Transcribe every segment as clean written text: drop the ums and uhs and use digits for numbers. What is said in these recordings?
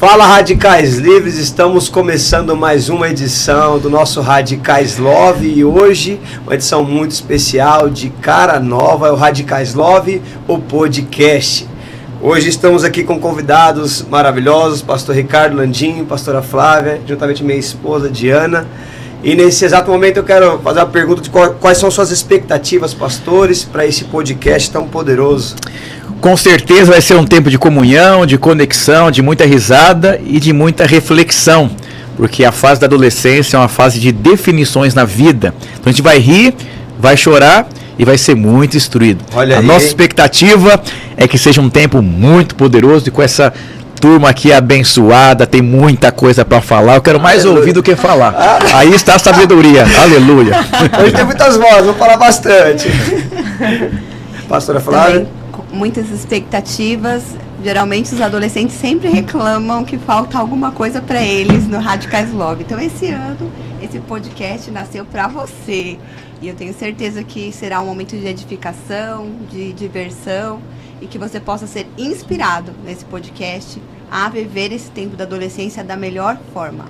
Fala, Radicais Livres, estamos começando mais uma edição do nosso Radicais Love e hoje uma edição muito especial de cara nova, é o Radicais Love, o podcast. Hoje estamos aqui com convidados maravilhosos, pastor Ricardo Landim, pastora Flávia, juntamente minha esposa Diana. E nesse exato momento eu quero fazer uma pergunta de quais são suas expectativas, pastores, para esse podcast tão poderoso. Com certeza vai ser um tempo de comunhão, de conexão, de muita risada e de muita reflexão, porque a fase da adolescência é uma fase de definições na vida. Então a gente vai rir, vai chorar e vai ser muito instruído. Olha aí, nossa expectativa é que seja um tempo muito poderoso e com essa turma aqui abençoada, tem muita coisa para falar. Eu quero mais ouvir do que falar. Aí está a sabedoria. Aleluia. Hoje tem muitas vozes, vou falar bastante. Pastora Flávia. Muitas expectativas. Geralmente os adolescentes sempre reclamam que falta alguma coisa para eles no Radicais Love. Então esse ano, esse podcast nasceu para você. E eu tenho certeza que será um momento de edificação, de diversão e que você possa ser inspirado nesse podcast a viver esse tempo da adolescência da melhor forma.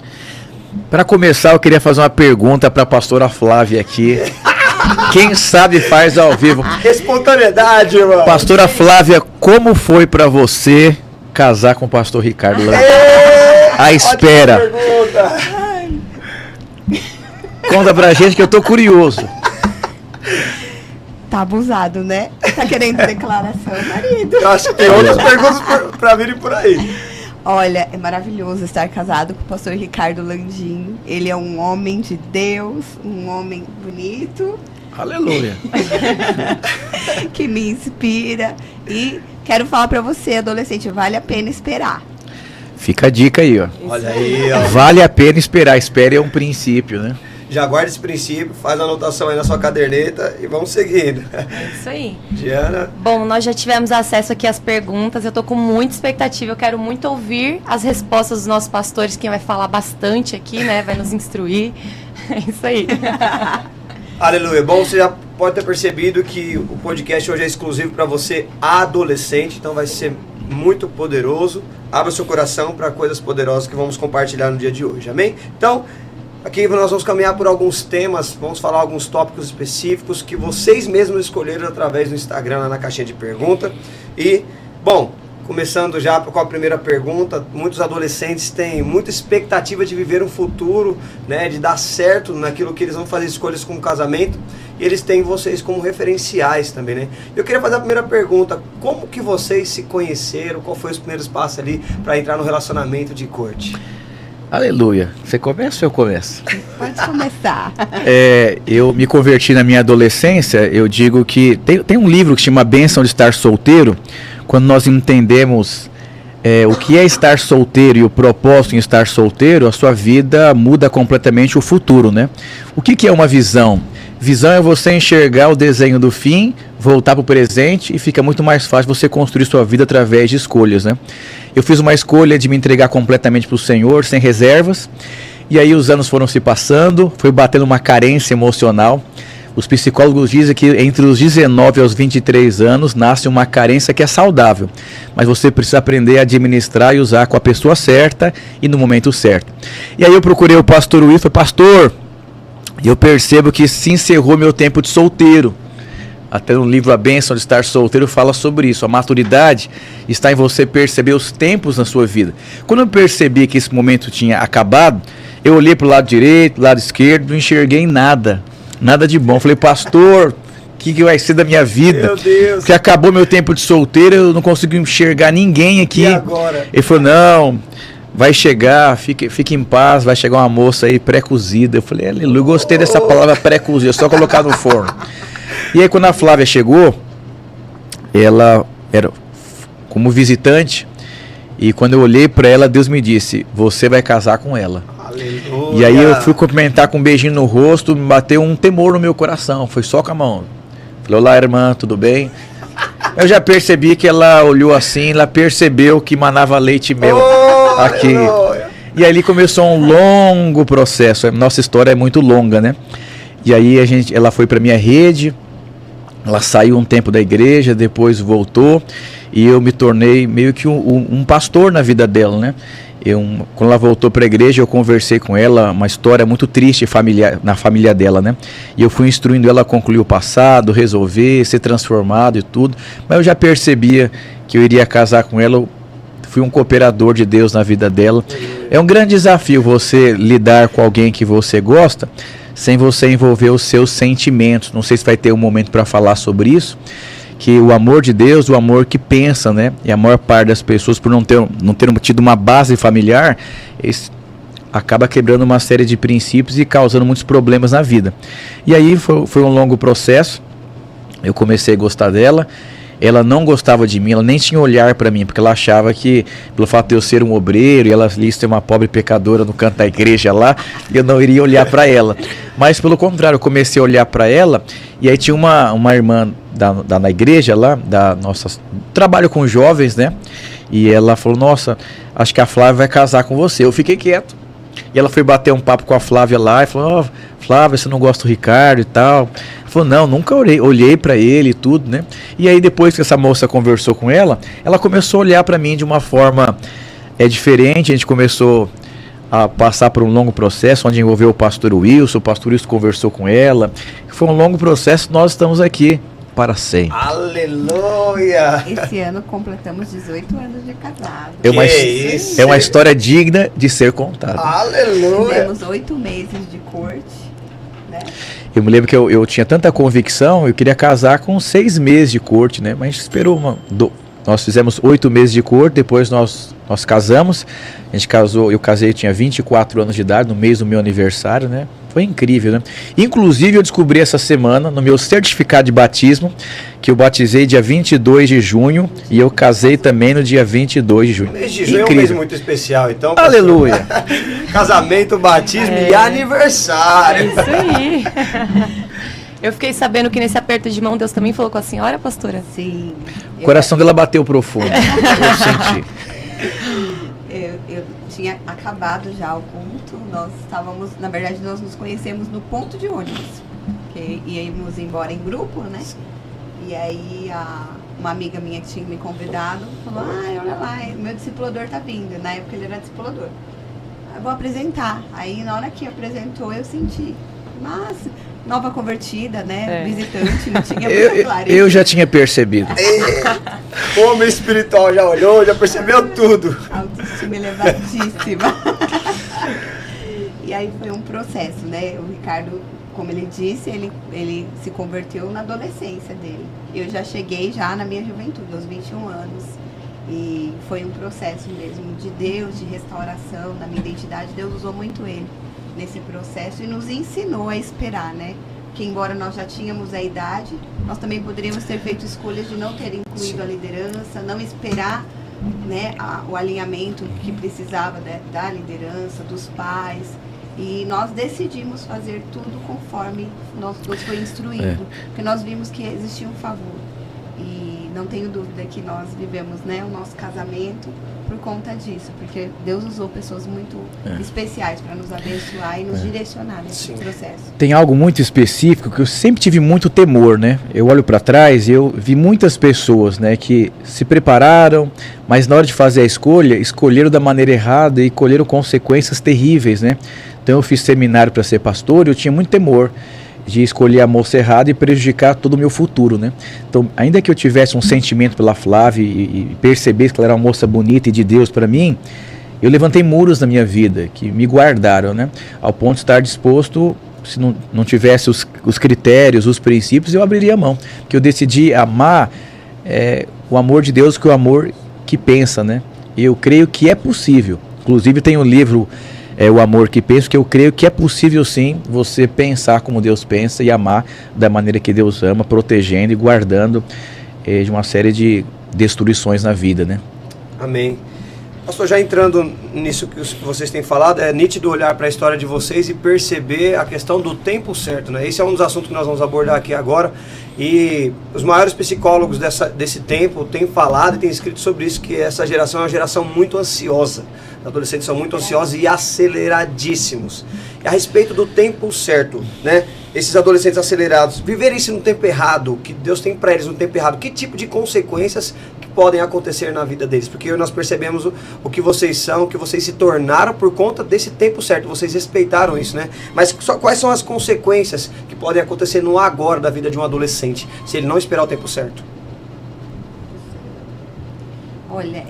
Para começar, eu queria fazer uma pergunta para a pastora Flávia aqui. Quem sabe faz ao vivo. Espontaneidade, mano. Pastora Flávia, como foi pra você casar com o pastor Ricardo Landim? A espera. Conta pra gente que eu tô curioso. Tá abusado, né? Tá querendo declaração, marido. Eu acho que tem outras perguntas pra virem por aí. Olha, é maravilhoso estar casado com o pastor Ricardo Landim. Ele é um homem de Deus, um homem bonito. Aleluia. Que me inspira. E quero falar pra você, adolescente, vale a pena esperar. Fica a dica aí, ó. Olha aí, ó. Vale a pena esperar. Espere é um princípio, né? Já guarda esse princípio, faz a anotação aí na sua caderneta e vamos seguindo. É isso aí. Diana. Bom, nós já tivemos acesso aqui às perguntas, eu tô com muita expectativa, eu quero muito ouvir as respostas dos nossos pastores, quem vai falar bastante aqui, né, vai nos instruir. É isso aí. Aleluia. Bom, você já pode ter percebido que o podcast hoje é exclusivo para você adolescente, então vai ser muito poderoso. Abra seu coração para coisas poderosas que vamos compartilhar no dia de hoje, amém? Então, aqui nós vamos caminhar por alguns temas, vamos falar alguns tópicos específicos que vocês mesmos escolheram através do Instagram, lá na caixinha de pergunta. E, bom, começando já com a primeira pergunta, muitos adolescentes têm muita expectativa de viver um futuro, né, de dar certo naquilo que eles vão fazer escolhas como casamento, e eles têm vocês como referenciais também, né? Eu queria fazer a primeira pergunta, como que vocês se conheceram, qual foi os primeiros passos ali para entrar no relacionamento de corte? Aleluia. Você começa ou eu começo? Pode começar. Eu me converti na minha adolescência, eu digo que... Tem um livro que chama Bênção de Estar Solteiro. Quando nós entendemos o que é estar solteiro e o propósito em estar solteiro, a sua vida muda completamente o futuro, né? O que é uma visão? Visão é você enxergar o desenho do fim, voltar para o presente e fica muito mais fácil você construir sua vida através de escolhas, né? Eu fiz uma escolha de me entregar completamente para o Senhor, sem reservas, e aí os anos foram se passando, foi batendo uma carência emocional. Os psicólogos dizem que entre os 19 aos 23 anos nasce uma carência que é saudável, mas você precisa aprender a administrar e usar com a pessoa certa e no momento certo. E aí eu procurei o pastor Will e falei, pastor, e eu percebo que se encerrou meu tempo de solteiro. Até no livro A Bênção de Estar Solteiro fala sobre isso. A maturidade está em você perceber os tempos na sua vida. Quando eu percebi que esse momento tinha acabado, eu olhei para o lado direito, lado esquerdo, não enxerguei nada. Nada de bom. Falei, pastor, o que vai ser da minha vida? Meu Deus. Porque acabou meu tempo de solteiro, eu não consigo enxergar ninguém aqui. E agora? Ele falou, não, vai chegar, fique em paz, vai chegar uma moça aí pré-cozida. Eu falei, aleluia, gostei dessa palavra pré-cozida, só colocar no forno. E aí quando a Flávia chegou, ela era como visitante, e quando eu olhei para ela, Deus me disse, você vai casar com ela. Aleluia. E aí eu fui cumprimentar com um beijinho no rosto, me bateu um temor no meu coração, foi só com a mão. Falei, olá irmã, tudo bem? Eu já percebi que ela olhou assim, ela percebeu que manava leite meu aqui. Aleluia. E aí começou um longo processo, nossa história é muito longa, né? E aí ela foi para minha rede, Ela saiu um tempo da igreja, depois voltou, e eu me tornei meio que um pastor na vida dela, né? Quando ela voltou para a igreja, eu conversei com ela, uma história muito triste na família dela, né? E eu fui instruindo ela a concluir o passado, resolver, ser transformado e tudo. Mas eu já percebia que eu iria casar com ela, eu fui um cooperador de Deus na vida dela. É um grande desafio você lidar com alguém que você gosta, sem você envolver os seus sentimentos. Não sei se vai ter um momento para falar sobre isso, que o amor de Deus, o amor que pensa, né? E a maior parte das pessoas, por não ter tido uma base familiar, acaba quebrando uma série de princípios e causando muitos problemas na vida. E aí foi um longo processo, eu comecei a gostar dela. Ela não gostava de mim, ela nem tinha olhar para mim, porque ela achava que, pelo fato de eu ser um obreiro, e ela ali ser uma pobre pecadora no canto da igreja lá, eu não iria olhar para ela. Mas pelo contrário, eu comecei a olhar para ela, e aí tinha uma irmã na igreja lá, trabalho com jovens, né? E ela falou, nossa, acho que a Flávia vai casar com você. Eu fiquei quieto. E ela foi bater um papo com a Flávia lá, e falou, Flávia, você não gosta do Ricardo e tal? Ela falou, não, nunca olhei para ele e tudo, né? E aí depois que essa moça conversou com ela começou a olhar para mim de uma forma diferente. A gente começou a passar por um longo processo, onde envolveu o pastor Wilson conversou com ela. Foi um longo processo, nós estamos aqui para sempre. Aleluia! Esse ano completamos 18 anos de casado. É uma história digna de ser contada. Aleluia! Tivemos 8 meses de corte, né? Eu me lembro que eu tinha tanta convicção, eu queria casar com 6 meses de corte, né? Mas a gente esperou nós fizemos 8 meses de corte, depois nós casamos. A gente casou, eu casei, eu tinha 24 anos de idade, no mês do meu aniversário, né? Foi incrível, né? Inclusive eu descobri essa semana, no meu certificado de batismo, que eu batizei dia 22 de junho e eu casei também no dia 22 de junho. O mês de junho é um mês muito especial, então. Aleluia! Casamento, batismo e aniversário. Isso aí. Eu fiquei sabendo que nesse aperto de mão Deus também falou com a senhora, pastora? Sim. O coração dela bateu profundo. Eu senti. Eu tinha acabado já o culto, na verdade nós nos conhecemos no ponto de ônibus, porque íamos embora em grupo, né? E aí uma amiga minha que tinha me convidado falou, olha lá, meu discipulador tá vindo. Na época ele era discipulador. Eu vou apresentar. Aí na hora que apresentou eu senti, mas nova convertida, né? Visitante, não tinha muita clareza. Eu já tinha percebido. O homem espiritual já olhou, já percebeu tudo. Autoestima elevadíssima. E aí foi um processo, né? O Ricardo, como ele disse, ele se converteu na adolescência dele. Eu já cheguei já na minha juventude, aos 21 anos. E foi um processo mesmo de Deus, de restauração, da minha identidade. Deus usou muito ele nesse processo e nos ensinou a esperar, né? Que embora nós já tínhamos a idade, nós também poderíamos ter feito escolhas de não ter incluído a liderança, não esperar, né, o alinhamento que precisava da liderança, dos pais. E nós decidimos fazer tudo conforme nós foi instruído, porque nós vimos que existia um favor. E não tenho dúvida que nós vivemos, né, o nosso casamento por conta disso, porque Deus usou pessoas muito especiais para nos abençoar e nos direcionar nesse processo. Tem algo muito específico que eu sempre tive muito temor, né? Eu olho para trás e eu vi muitas pessoas, né, que se prepararam, mas na hora de fazer a escolha, escolheram da maneira errada e colheram consequências terríveis, né? Então eu fiz seminário para ser pastor e eu tinha muito temor de escolher a moça errada e prejudicar todo o meu futuro, né? Então, ainda que eu tivesse um sentimento pela Flávia e percebesse que ela era uma moça bonita e de Deus para mim, eu levantei muros na minha vida que me guardaram, né? Ao ponto de estar disposto, se não tivesse os critérios, os princípios, eu abriria a mão. Porque eu decidi amar o amor de Deus, que é o amor que pensa, né? Eu creio que é possível. Inclusive tem um livro, O Amor que Pensa, que eu creio que é possível sim você pensar como Deus pensa e amar da maneira que Deus ama, protegendo e guardando de uma série de destruições na vida, né? Amém. Pastor, já entrando nisso que vocês têm falado, é nítido olhar para a história de vocês e perceber a questão do tempo certo, né? Esse é um dos assuntos que nós vamos abordar aqui agora. E os maiores psicólogos desse tempo têm falado e têm escrito sobre isso, que essa geração é uma geração muito ansiosa. Os adolescentes são muito ansiosos e aceleradíssimos. E a respeito do tempo certo, né? esses adolescentes acelerados viverem isso no tempo errado, que Deus tem para eles no tempo errado, que tipo de consequências que podem acontecer na vida deles? Porque nós percebemos o que vocês são, o que vocês se tornaram por conta desse tempo certo, vocês respeitaram isso, né? Mas quais são as consequências que podem acontecer no agora da vida de um adolescente, se ele não esperar o tempo certo? Olha,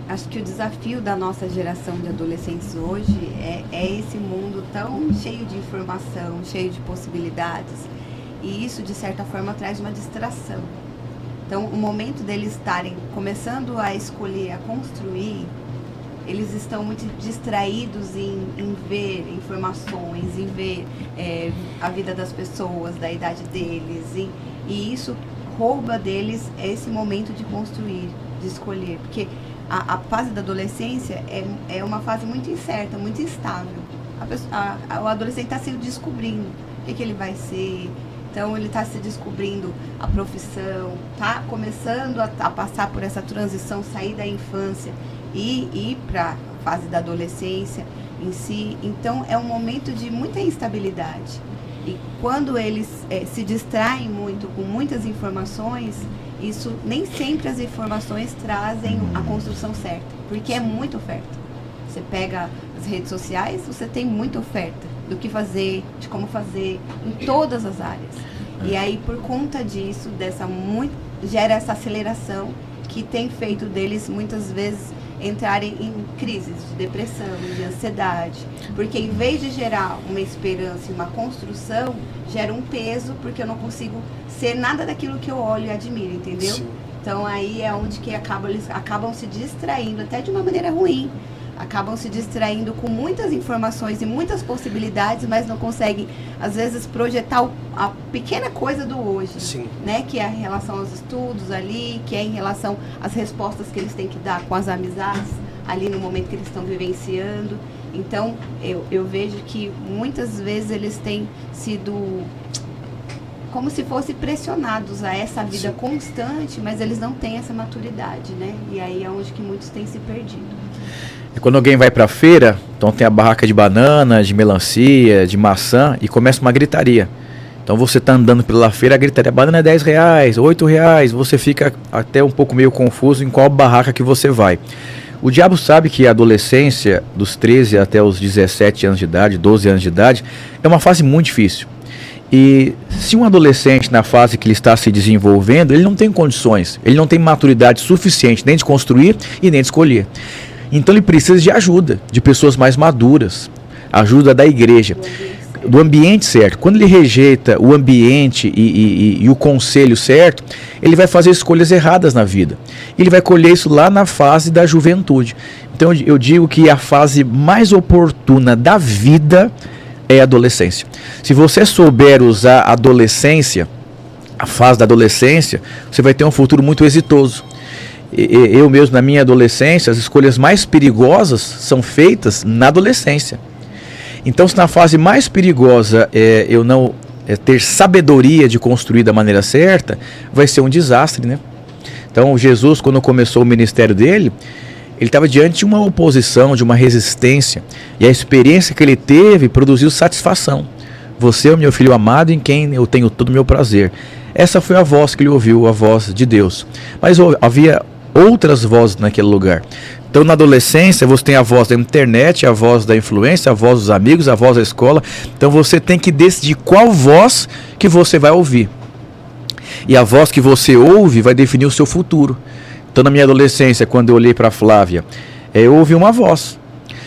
acho que o desafio da nossa geração de adolescentes hoje é esse mundo tão cheio de informação, cheio de possibilidades, e isso de certa forma traz uma distração. Então, o momento deles estarem começando a escolher, a construir, eles estão muito distraídos em ver informações, em ver a vida das pessoas, da idade deles, e isso rouba deles esse momento de construir, de escolher, porque a fase da adolescência é uma fase muito incerta, muito instável. O adolescente está se descobrindo o que ele vai ser, então ele está se descobrindo a profissão, está começando a passar por essa transição, sair da infância e ir para a fase da adolescência em si. Então é um momento de muita instabilidade. E quando eles se distraem muito com muitas informações, isso nem sempre as informações trazem a construção certa, porque é muita oferta. Você pega as redes sociais, você tem muita oferta do que fazer, de como fazer, em todas as áreas. E aí, por conta disso, gera essa aceleração que tem feito deles, muitas vezes, entrarem em crises de depressão, de ansiedade. Porque em vez de gerar uma esperança e uma construção, gera um peso, porque eu não consigo ser nada daquilo que eu olho e admiro, entendeu? Sim. Então aí é onde que eles acabam se distraindo, até de uma maneira ruim. Acabam se distraindo com muitas informações e muitas possibilidades, mas não conseguem, às vezes, projetar a pequena coisa do hoje. Sim. Né? Que é em relação aos estudos ali, que é em relação às respostas que eles têm que dar com as amizades ali no momento que eles estão vivenciando. Então, eu vejo que muitas vezes eles têm sido como se fossem pressionados a essa vida constante, mas eles não têm essa maturidade, né? E aí é onde que muitos têm se perdido. E quando alguém vai para a feira, então tem a barraca de banana, de melancia, de maçã, e começa uma gritaria. Então você está andando pela feira, a gritaria, banana é R$10, R$8, você fica até um pouco meio confuso em qual barraca que você vai. O diabo sabe que a adolescência, dos 13 até os 17 anos de idade, 12 anos de idade, é uma fase muito difícil. E se um adolescente, na fase que ele está se desenvolvendo, ele não tem condições, ele não tem maturidade suficiente nem de construir e nem de escolher. Então ele precisa de ajuda, de pessoas mais maduras, ajuda da igreja, do ambiente certo. Quando ele rejeita o ambiente e o conselho certo, ele vai fazer escolhas erradas na vida. Ele vai colher isso lá na fase da juventude. Então eu digo que a fase mais oportuna da vida é a adolescência. Se você souber usar a adolescência, a fase da adolescência, você vai ter um futuro muito exitoso. Eu mesmo, na minha adolescência, as escolhas mais perigosas são feitas na adolescência. Então, se na fase mais perigosa eu não ter sabedoria de construir da maneira certa, vai ser um desastre, né? Então, Jesus, quando começou o ministério dele, ele estava diante de uma oposição, de uma resistência, e a experiência que ele teve produziu satisfação. Você é o meu filho amado em quem eu tenho todo o meu prazer. Essa foi a voz que ele ouviu, a voz de Deus. Mas havia outras vozes naquele lugar. Então, na adolescência, você tem a voz da internet, a voz da influência, a voz dos amigos, a voz da escola. Então, você tem que decidir qual voz que você vai ouvir. E a voz que você ouve vai definir o seu futuro. Então, na minha adolescência, quando eu olhei para a Flávia, eu ouvi uma voz.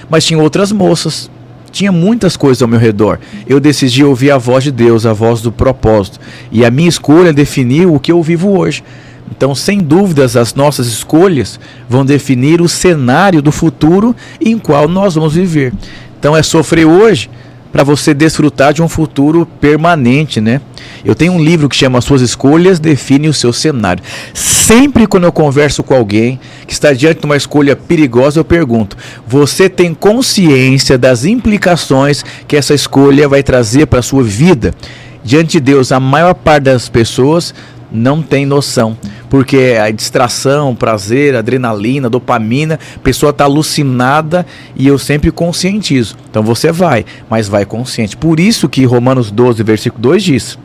Mas tinha outras moças. Tinha muitas coisas ao meu redor. Eu decidi ouvir a voz de Deus, a voz do propósito. E a minha escolha definiu o que eu vivo hoje. Então, sem dúvidas, as nossas escolhas vão definir o cenário do futuro em qual nós vamos viver. Então, é sofrer hoje para você desfrutar de um futuro permanente, né? Eu tenho um livro que chama Suas Escolhas Definem o Seu Cenário. Sempre quando eu converso com alguém que está diante de uma escolha perigosa, eu pergunto: você tem consciência das implicações que essa escolha vai trazer para a sua vida? Diante de Deus, a maior parte das pessoas não tem noção. Porque a distração, prazer, adrenalina, dopamina, a pessoa está alucinada e eu sempre conscientizo. Então você vai, mas vai consciente. Por isso que Romanos 12, versículo 2 diz: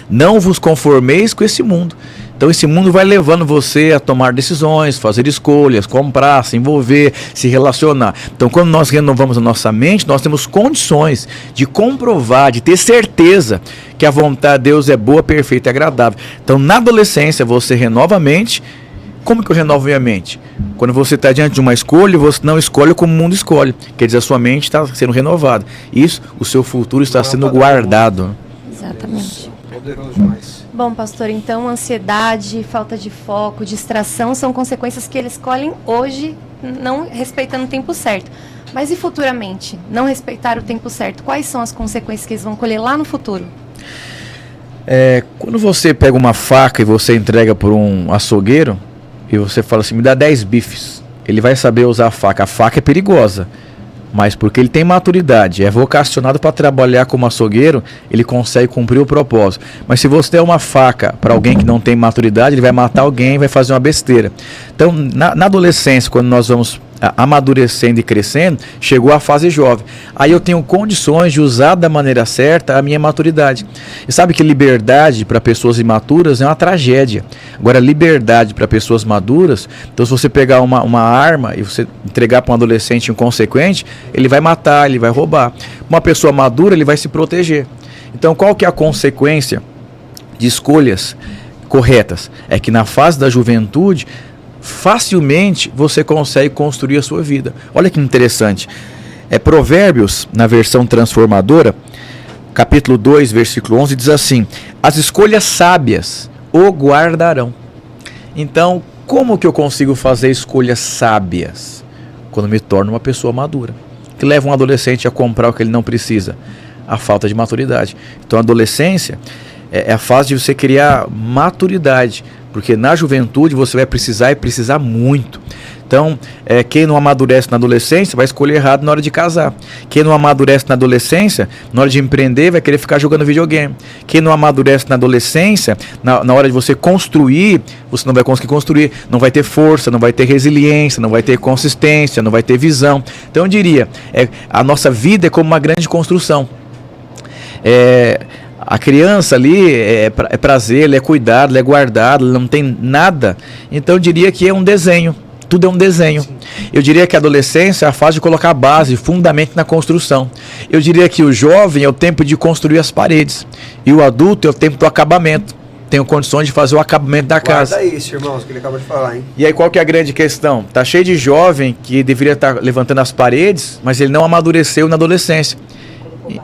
não vos conformeis com esse mundo. Então esse mundo vai levando você a tomar decisões, fazer escolhas, comprar, se envolver, se relacionar. Então quando nós renovamos a nossa mente, nós temos condições de comprovar, de ter certeza que a vontade de Deus é boa, perfeita e agradável. Então na adolescência você renova a mente. Como que eu renovo minha mente? Quando você está diante de uma escolha, você não escolhe como o mundo escolhe. Quer dizer, a sua mente está sendo renovada. Isso, o seu futuro está sendo guardado. Exatamente. Poderoso demais. Bom, pastor, então ansiedade, falta de foco, distração são consequências que eles colhem hoje, não respeitando o tempo certo. Mas e futuramente? Não respeitar o tempo certo, quais são as consequências que eles vão colher lá no futuro? Quando você pega uma faca e você entrega por um açougueiro, e você fala assim, me dá 10 bifes, ele vai saber usar a faca. A faca é perigosa, mas porque ele tem maturidade, é vocacionado para trabalhar como açougueiro, ele consegue cumprir o propósito. Mas se você der uma faca para alguém que não tem maturidade, ele vai matar alguém, vai fazer uma besteira. Então, na adolescência, quando nós vamos amadurecendo e crescendo, chegou a fase jovem. Aí eu tenho condições de usar da maneira certa a minha maturidade. E sabe que liberdade para pessoas imaturas é uma tragédia. Agora, liberdade para pessoas maduras, então se você pegar uma arma e você entregar para um adolescente inconsequente, ele vai matar, ele vai roubar. Uma pessoa madura, ele vai se proteger. Então, qual que é a consequência de escolhas corretas? É que na fase da juventude, facilmente você consegue construir a sua vida. Olha que interessante. Provérbios, na versão transformadora, capítulo 2, versículo 11, diz assim: as escolhas sábias o guardarão. Então, como que eu consigo fazer escolhas sábias? Quando me torno uma pessoa madura. Que leva um adolescente a comprar o que ele não precisa? A falta de maturidade. Então, a adolescência é a fase de você criar maturidade, porque na juventude você vai precisar e precisar muito. Então, quem não amadurece na adolescência vai escolher errado na hora de casar. Quem não amadurece na adolescência, na hora de empreender, vai querer ficar jogando videogame. Quem não amadurece na adolescência, na hora de você construir, você não vai conseguir construir. Não vai ter força, não vai ter resiliência, não vai ter consistência, não vai ter visão. Então eu diria, a nossa vida é como uma grande construção. A criança ali é prazer, ele é cuidado, ele é guardado, ele não tem nada. Então eu diria que é um desenho. Tudo é um desenho. Eu diria que a adolescência é a fase de colocar base, fundamento na construção. Eu diria que o jovem é o tempo de construir as paredes. E o adulto é o tempo do acabamento. Tenho condições de fazer o acabamento da casa. Guarda isso, irmãos, que ele acabou de falar, hein? E aí qual que é a grande questão? Tá cheio de jovem que deveria estar levantando as paredes, mas ele não amadureceu na adolescência.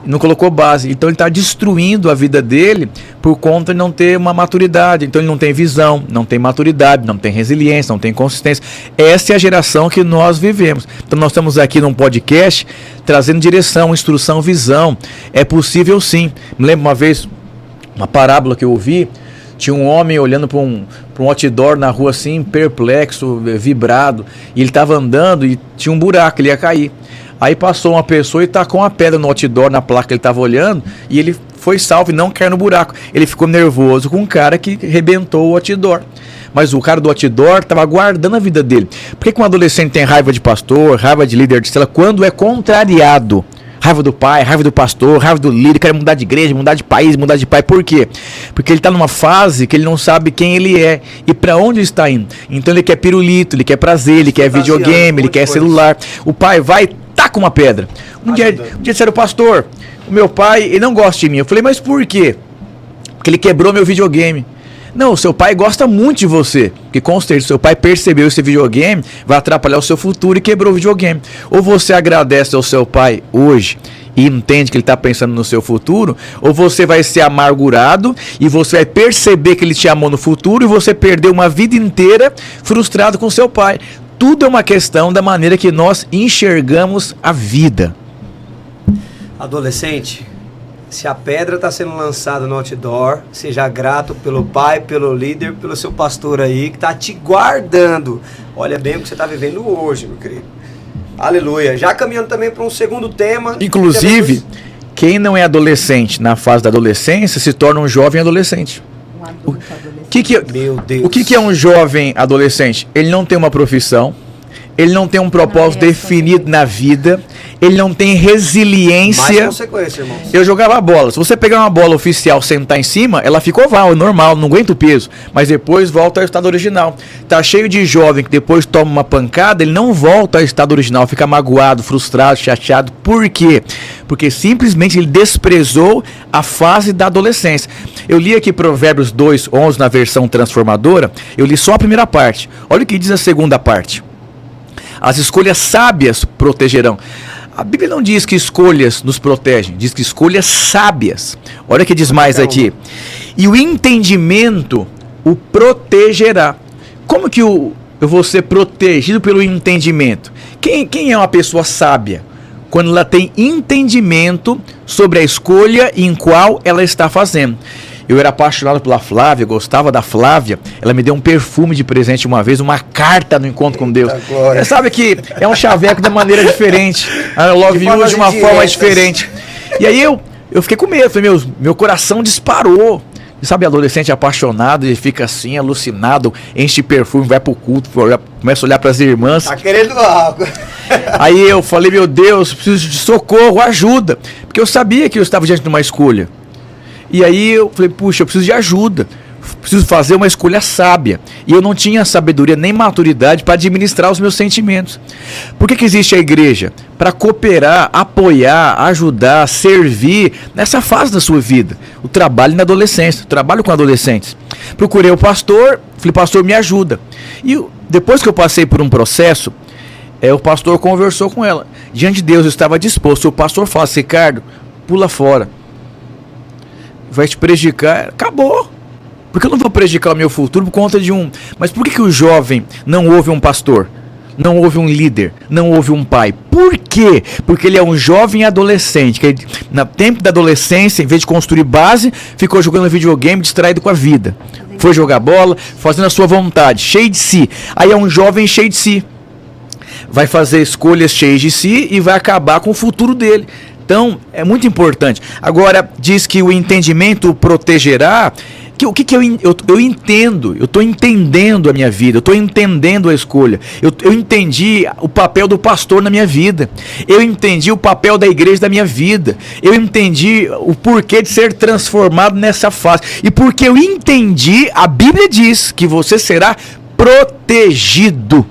Não colocou base, então ele está destruindo a vida dele por conta de não ter uma maturidade. Então ele não tem visão, não tem maturidade, não tem resiliência, não tem consistência. Essa é a geração que nós vivemos. Então nós estamos aqui num podcast trazendo direção, instrução, visão. É possível sim. Me lembro uma vez, uma parábola que eu ouvi, tinha um homem olhando para um outdoor na rua assim, perplexo, vibrado, e ele estava andando e tinha um buraco, ele ia cair. Aí passou uma pessoa e tacou uma pedra no outdoor, na placa que ele estava olhando, e ele foi salvo e não caiu no buraco. Ele ficou nervoso com um cara que arrebentou o outdoor. Mas o cara do outdoor estava guardando a vida dele. Por que um adolescente tem raiva de pastor, raiva de líder de célula, quando é contrariado? Raiva do pai, raiva do pastor, raiva do líder, quer mudar de igreja, mudar de país, mudar de pai. Por quê? Porque ele está numa fase que ele não sabe quem ele é e para onde ele está indo. Então ele quer pirulito, ele quer prazer, ele quer videogame, ele quer celular. O pai vai, taca uma pedra. Um dia disseram, pastor, o meu pai, ele não gosta de mim. Eu falei, mas por quê? Porque ele quebrou meu videogame. Não, o seu pai gosta muito de você, porque com certeza seu pai percebeu esse videogame, vai atrapalhar o seu futuro e quebrou o videogame. Ou você agradece ao seu pai hoje e entende que ele está pensando no seu futuro, ou você vai ser amargurado e você vai perceber que ele te amou no futuro e você perdeu uma vida inteira frustrado com seu pai. Tudo é uma questão da maneira que nós enxergamos a vida. Adolescente, se a pedra está sendo lançada no outdoor, seja grato pelo pai, pelo líder, pelo seu pastor aí, que está te guardando. Olha bem o que você está vivendo hoje, meu querido. Aleluia. Já caminhando também para um segundo tema. Inclusive, quem não é adolescente na fase da adolescência se torna um jovem adolescente. Meu Deus. O que é um jovem adolescente? Ele não tem uma profissão, ele não tem um propósito definido na vida, ele não tem resiliência. Mais consequência, irmãos. Eu jogava bola. Se você pegar uma bola oficial, sentar em cima, ela fica oval, normal, não aguenta o peso. Mas depois volta ao estado original. Tá cheio de jovem que depois toma uma pancada, ele não volta ao estado original, fica magoado, frustrado, chateado. Por quê? Porque simplesmente ele desprezou a fase da adolescência. Eu li aqui Provérbios 2:11 na versão transformadora, eu li só a primeira parte. Olha o que diz a segunda parte. As escolhas sábias protegerão. A Bíblia não diz que escolhas nos protegem, diz que escolhas sábias. Olha o que diz mais aqui. E o entendimento o protegerá. Como que eu vou ser protegido pelo entendimento? Quem é uma pessoa sábia? Quando ela tem entendimento sobre a escolha em qual ela está fazendo. Eu era apaixonado pela Flávia, gostava da Flávia. Ela me deu um perfume de presente uma vez, uma carta no encontro com Deus. Você sabe que é um chaveco de maneira diferente. A Love You de uma forma diferente. E aí eu fiquei com medo, falei, meu coração disparou. E sabe, adolescente apaixonado, ele fica assim, alucinado, enche de perfume, vai pro culto, começa a olhar pras irmãs. Tá querendo algo. Aí eu falei, meu Deus, preciso de socorro, ajuda. Porque eu sabia que eu estava diante de uma escolha. E aí eu falei, puxa, eu preciso de ajuda, preciso fazer uma escolha sábia. E eu não tinha sabedoria nem maturidade para administrar os meus sentimentos. Por que existe a igreja? Para cooperar, apoiar, ajudar, servir nessa fase da sua vida. O trabalho na adolescência, o trabalho com adolescentes. Procurei o pastor, falei, pastor, me ajuda. E depois que eu passei por um processo, o pastor conversou com ela. Diante de Deus eu estava disposto. O pastor fala, Ricardo, pula fora. Vai te prejudicar, acabou. Porque eu não vou prejudicar o meu futuro por conta de um... Mas por que o jovem não ouve um pastor? Não ouve um líder? Não ouve um pai? Por quê? Porque ele é um jovem adolescente, que ele, no tempo da adolescência, em vez de construir base, ficou jogando videogame, distraído com a vida. Foi jogar bola, fazendo a sua vontade, cheio de si. Aí é um jovem cheio de si. Vai fazer escolhas cheias de si e vai acabar com o futuro dele. Então, é muito importante. Agora, diz que o entendimento o protegerá. O que eu entendo? Eu estou entendendo a minha vida, eu estou entendendo a escolha. Eu entendi o papel do pastor na minha vida. Eu entendi o papel da igreja da minha vida. Eu entendi o porquê de ser transformado nessa fase. E porque eu entendi, a Bíblia diz que você será protegido.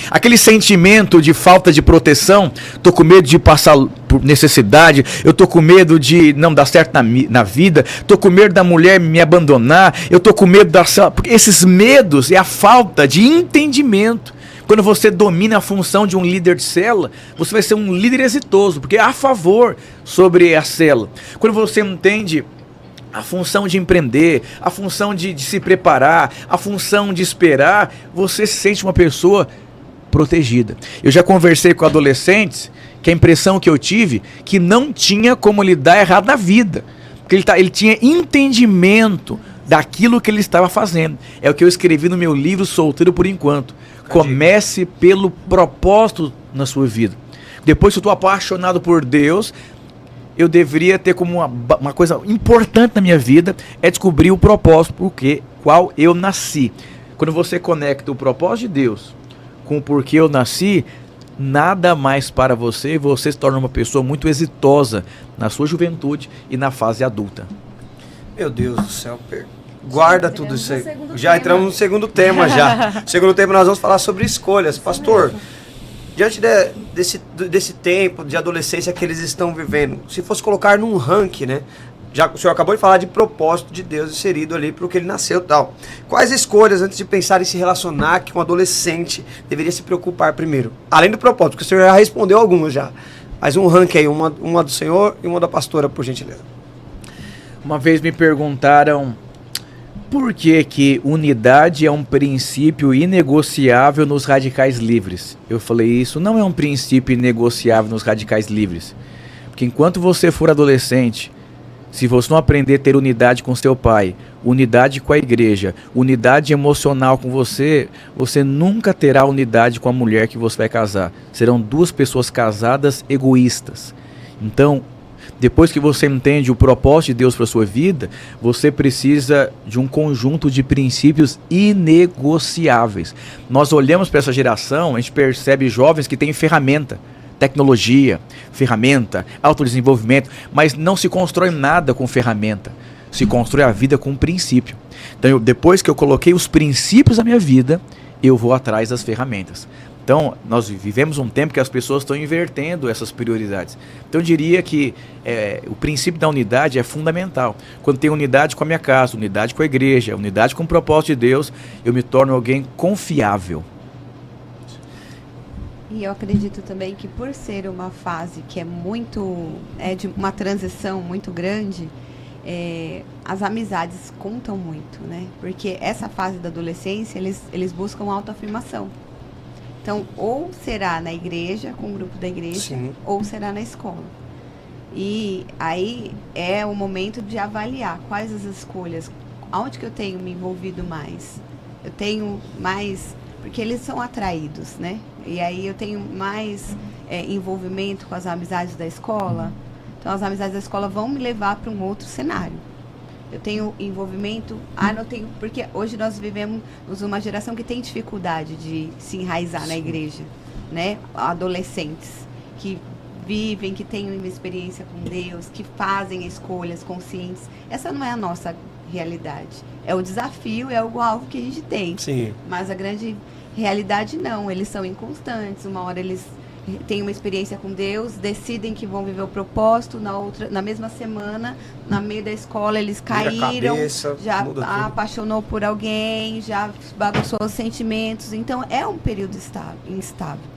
Aquele sentimento de falta de proteção, tô com medo de passar por necessidade, eu tô com medo de não dar certo na vida, tô com medo da mulher me abandonar, eu tô com medo porque esses medos é a falta de entendimento. Quando você domina a função de um líder de célula, você vai ser um líder exitoso, porque é a favor sobre a célula. Quando você entende a função de empreender, a função de se preparar, a função de esperar, você se sente uma pessoa protegida. Eu já conversei com adolescentes que a impressão que eu tive que não tinha como lidar errado na vida. Porque ele tinha entendimento daquilo que ele estava fazendo. É o que eu escrevi no meu livro Solteiro por Enquanto. Comece pelo propósito na sua vida. Depois que eu estou apaixonado por Deus, eu deveria ter como uma coisa importante na minha vida é descobrir o propósito qual eu nasci. Quando você conecta o propósito de Deus com o porquê eu nasci, nada mais para você, você se torna uma pessoa muito exitosa na sua juventude e na fase adulta. Meu Deus do céu, guarda tudo isso aí. Já entramos no segundo tema já. No segundo tema nós vamos falar sobre escolhas. Pastor, diante desse tempo de adolescência que eles estão vivendo, se fosse colocar num ranking, né? Já o senhor acabou de falar de propósito de Deus inserido ali para o que ele nasceu e tal. Quais escolhas, antes de pensar em se relacionar, que um adolescente deveria se preocupar primeiro? Além do propósito, porque o senhor já respondeu algumas já. Mas um ranking aí, uma do senhor e uma da pastora, por gentileza. Uma vez me perguntaram por que unidade é um princípio inegociável nos radicais livres. Eu falei, isso não é um princípio inegociável nos radicais livres. Porque enquanto você for adolescente, se você não aprender a ter unidade com seu pai, unidade com a igreja, unidade emocional com você, você nunca terá unidade com a mulher que você vai casar. Serão duas pessoas casadas egoístas. Então, Depois que você entende o propósito de Deus para sua vida, você precisa de um conjunto de princípios inegociáveis. Nós olhamos para essa geração, a gente percebe jovens que têm ferramenta, tecnologia, ferramenta, autodesenvolvimento, mas não se constrói nada com ferramenta. Se constrói a vida com um princípio. Então, depois que eu coloquei os princípios da minha vida, eu vou atrás das ferramentas. Então, nós vivemos um tempo que as pessoas estão invertendo essas prioridades. Então, eu diria que o princípio da unidade é fundamental. Quando tem unidade com a minha casa, unidade com a igreja, unidade com o propósito de Deus, eu me torno alguém confiável. E eu acredito também que por ser uma fase que é de uma transição muito grande, as amizades contam muito, né? Porque essa fase da adolescência, eles buscam autoafirmação. Então, ou será na igreja, com o grupo da igreja, sim, ou será na escola. E aí é o momento de avaliar quais as escolhas, onde que eu tenho me envolvido mais. Eu tenho mais... Porque eles são atraídos, né? E aí eu tenho mais envolvimento com as amizades da escola. Então, as amizades da escola vão me levar para um outro cenário. Eu tenho envolvimento... não tenho... Porque hoje nós vivemos uma geração que tem dificuldade de se enraizar, sim, na igreja, né? Adolescentes que vivem, que têm uma experiência com Deus, que fazem escolhas conscientes. Essa não é a nossa realidade. É o desafio, é o alvo que a gente tem. Sim. Mas a grande realidade não. Eles são inconstantes. Uma hora eles têm uma experiência com Deus, decidem que vão viver o propósito, na mesma semana, no meio da escola, eles caíram, já apaixonou por alguém, já bagunçou os sentimentos. Então, é um período instável.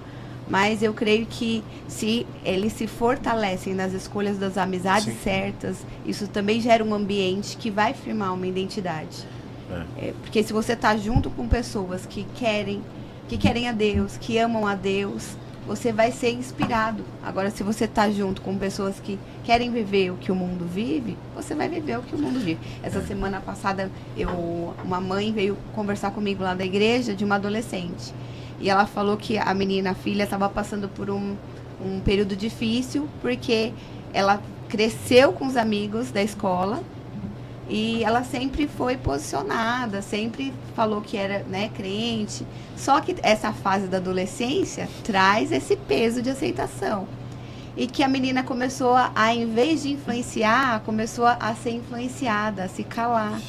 Mas eu creio que se eles se fortalecem nas escolhas das amizades, sim, certas, isso também gera um ambiente que vai firmar uma identidade. Porque se você está junto com pessoas que querem a Deus, que amam a Deus, você vai ser inspirado. Agora, se você está junto com pessoas que querem viver o que o mundo vive, você vai viver o que o mundo vive. Essa semana passada, uma mãe veio conversar comigo lá da igreja de uma adolescente. E ela falou que a filha, estava passando por um período difícil, porque ela cresceu com os amigos da escola e ela sempre foi posicionada, sempre falou que era, né, crente. Só que essa fase da adolescência traz esse peso de aceitação. E que a menina começou em vez de influenciar, começou a ser influenciada, a se calar.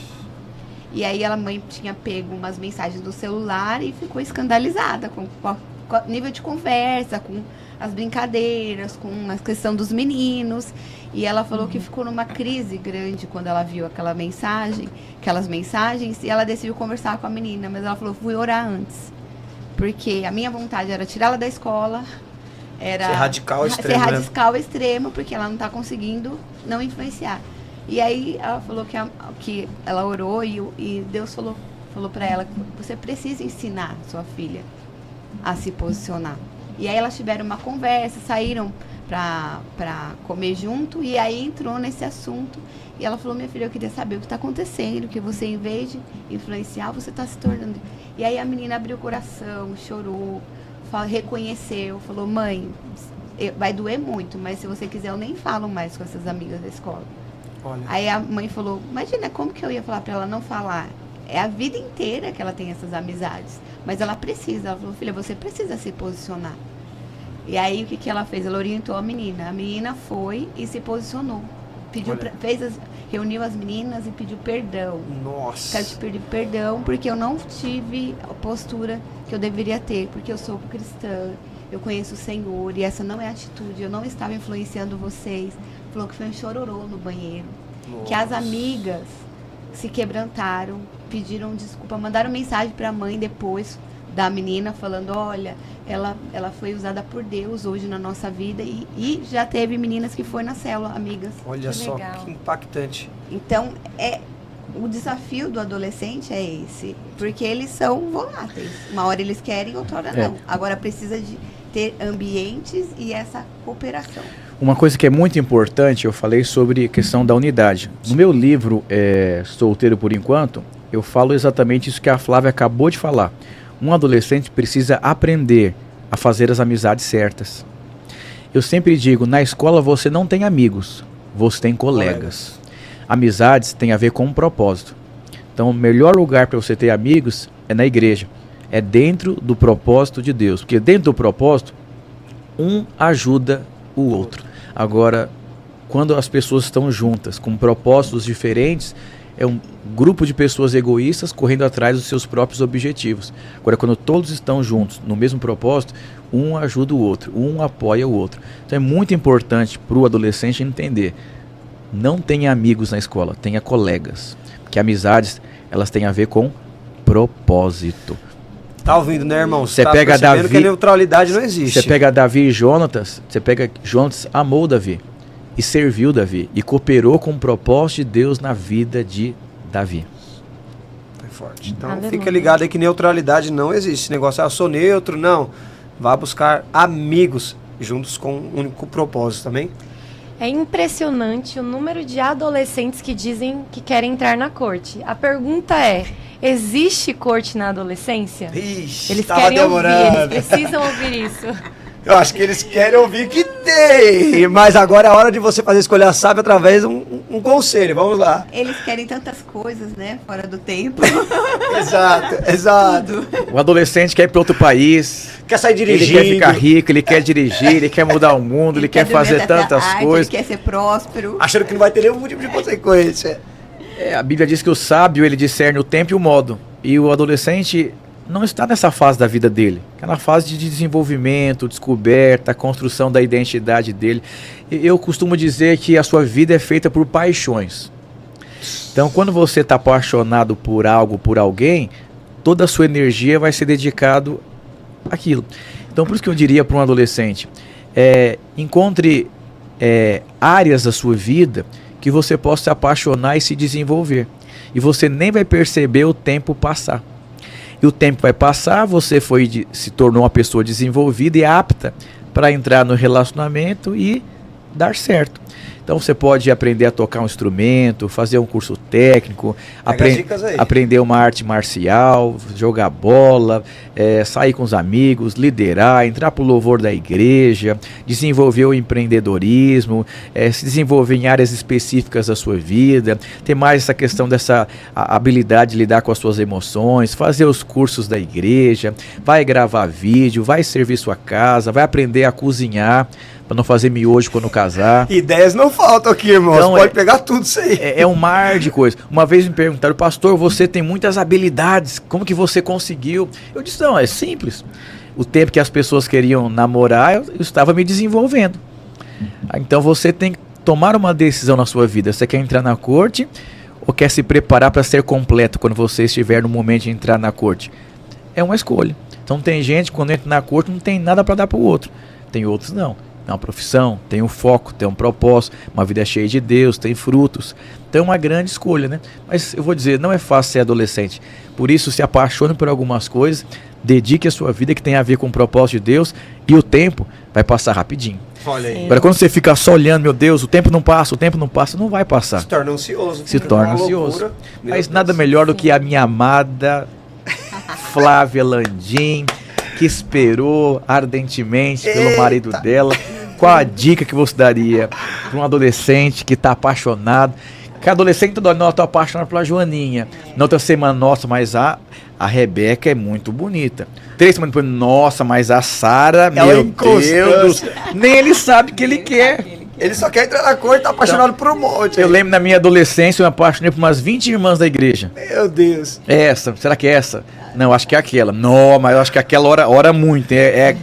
E aí a mãe tinha pego umas mensagens do celular e ficou escandalizada com o nível de conversa, com as brincadeiras, com a questão dos meninos. E ela falou que ficou numa crise grande quando ela viu aquelas mensagens, e ela decidiu conversar com a menina. Mas ela falou, fui orar antes. Porque a minha vontade era tirá-la da escola, era ser radical extremo, porque ela não está conseguindo não influenciar. E aí ela falou que ela orou e Deus falou para ela que você precisa ensinar sua filha a se posicionar. E aí elas tiveram uma conversa, saíram para comer junto, e aí entrou nesse assunto. E ela falou, minha filha, eu queria saber o que está acontecendo, que você, em vez de influenciar, você está se tornando... E aí a menina abriu o coração, chorou, reconheceu, falou, mãe, vai doer muito, mas se você quiser eu nem falo mais com essas amigas da escola. Olha. Aí a mãe falou, imagina, como que eu ia falar para ela não falar? É a vida inteira que ela tem essas amizades, mas ela precisa. Ela falou, filha, você precisa se posicionar. E aí o que ela fez? Ela orientou a menina foi e se posicionou. Reuniu as meninas e pediu perdão. Nossa. Quero te pedir perdão porque eu não tive a postura que eu deveria ter, porque eu sou cristã, eu conheço o Senhor e essa não é a atitude, eu não estava influenciando vocês. Falou que foi um chororô no banheiro. Nossa. Que as amigas se quebrantaram, pediram desculpa, mandaram mensagem para a mãe depois da menina falando, olha, ela foi usada por Deus hoje na nossa vida e já teve meninas que foi na célula, amigas. Olha que só, legal. Que impactante. Então, o desafio do adolescente é esse, porque eles são voláteis. Uma hora eles querem, outra hora não. Agora precisa de ter ambientes e essa cooperação. Uma coisa que é muito importante, eu falei sobre a questão da unidade. No meu livro, Solteiro por Enquanto, eu falo exatamente isso que a Flávia acabou de falar. Um adolescente precisa aprender a fazer as amizades certas. Eu sempre digo, na escola você não tem amigos, você tem colegas. Amizades tem a ver com um propósito. Então, o melhor lugar para você ter amigos é na igreja. É dentro do propósito de Deus. Porque dentro do propósito, um ajuda o outro. Agora, quando as pessoas estão juntas, com propósitos diferentes, é um grupo de pessoas egoístas correndo atrás dos seus próprios objetivos. Agora, quando todos estão juntos no mesmo propósito, um ajuda o outro, um apoia o outro. Então é muito importante para o adolescente entender: não tenha amigos na escola, tenha colegas. Porque amizades, elas têm a ver com propósito. Tá ouvindo, né, irmão? Você tá pega Davi, que a neutralidade não existe. Você pega Davi e Jonatas, Jonatas amou Davi e serviu Davi e cooperou com o propósito de Deus na vida de Davi. É forte. Então Aleluia. fica ligado aí que neutralidade não existe. Esse negócio, eu sou neutro, não. Vá buscar amigos juntos com um único propósito também. É impressionante o número de adolescentes que dizem que querem entrar na corte. A pergunta é: existe corte na adolescência? Ixi, Eles tava querem demorando. ouvir, eles precisam ouvir isso. Eu acho que eles querem ouvir que tem. Mas agora é a hora de você fazer a escolha sábia através de um conselho. Vamos lá. Eles querem tantas coisas, né? Fora do tempo. Exato. O adolescente quer ir para outro país, Quer sair ele dirigindo. quer ficar rico, ele quer dirigir, ele quer mudar o mundo, ele quer dormir fazer até tantas tarde, coisas. Ele quer ser próspero. Achando que não vai ter nenhum tipo de consequência. A Bíblia diz que o sábio, ele discerne o tempo e o modo. E o adolescente não está nessa fase da vida dele. É na fase de desenvolvimento, descoberta, construção da identidade dele. Eu costumo dizer que a sua vida é feita por paixões. Então, quando você está apaixonado por algo, por alguém, toda a sua energia vai ser dedicado àquilo. Então, por isso que eu diria para um adolescente, encontre áreas da sua vida que você possa se apaixonar e se desenvolver. E você nem vai perceber o tempo passar. E o tempo vai passar, você se tornou uma pessoa desenvolvida e apta para entrar no relacionamento e dar certo. Então você pode aprender a tocar um instrumento, fazer um curso técnico, aprender uma arte marcial, jogar bola, sair com os amigos, liderar, entrar para o louvor da igreja, desenvolver o empreendedorismo, se desenvolver em áreas específicas da sua vida, ter mais essa questão dessa habilidade de lidar com as suas emoções, fazer os cursos da igreja, vai gravar vídeo, vai servir sua casa, vai aprender a cozinhar, para não fazer miojo quando casar. Ideias não faltam aqui, irmão. Então, você pode pegar tudo isso aí. É um mar de coisas. Uma vez me perguntaram: pastor, você tem muitas habilidades, como que você conseguiu? Eu disse: não, é simples. O tempo que as pessoas queriam namorar, eu estava me desenvolvendo. Então você tem que tomar uma decisão na sua vida. Você quer entrar na corte ou quer se preparar para ser completo quando você estiver no momento de entrar na corte? É uma escolha. Então tem gente que quando entra na corte não tem nada para dar para o outro. Tem outros não. É uma profissão, tem um foco, tem um propósito, uma vida cheia de Deus, tem frutos. Então é uma grande escolha, né? Mas eu vou dizer, não é fácil ser adolescente. Por isso, se apaixone por algumas coisas, dedique a sua vida que tem a ver com o propósito de Deus e o tempo vai passar rapidinho. Olha aí. Agora, quando você fica só olhando, meu Deus, o tempo não passa, não vai passar. Se torna ansioso. Se torna ansioso. Mas nada melhor do que a minha amada Flávia Landim, que esperou ardentemente pelo marido dela. Qual a dica que você daria para um adolescente que está apaixonado? Que adolescente toda hora, estou apaixonado pela Joaninha. Na outra semana, nossa, mas a Rebeca é muito bonita. 3 semanas depois, nossa, mas a Sara, meu Deus, nem ele sabe o que ele quer. Ele só quer entrar na corte e tá apaixonado por um monte. Eu lembro na minha adolescência, eu me apaixonei por umas 20 irmãs da igreja. Meu Deus. Essa, será que é essa? Não, acho que é aquela. Não, mas eu acho que aquela ora muito.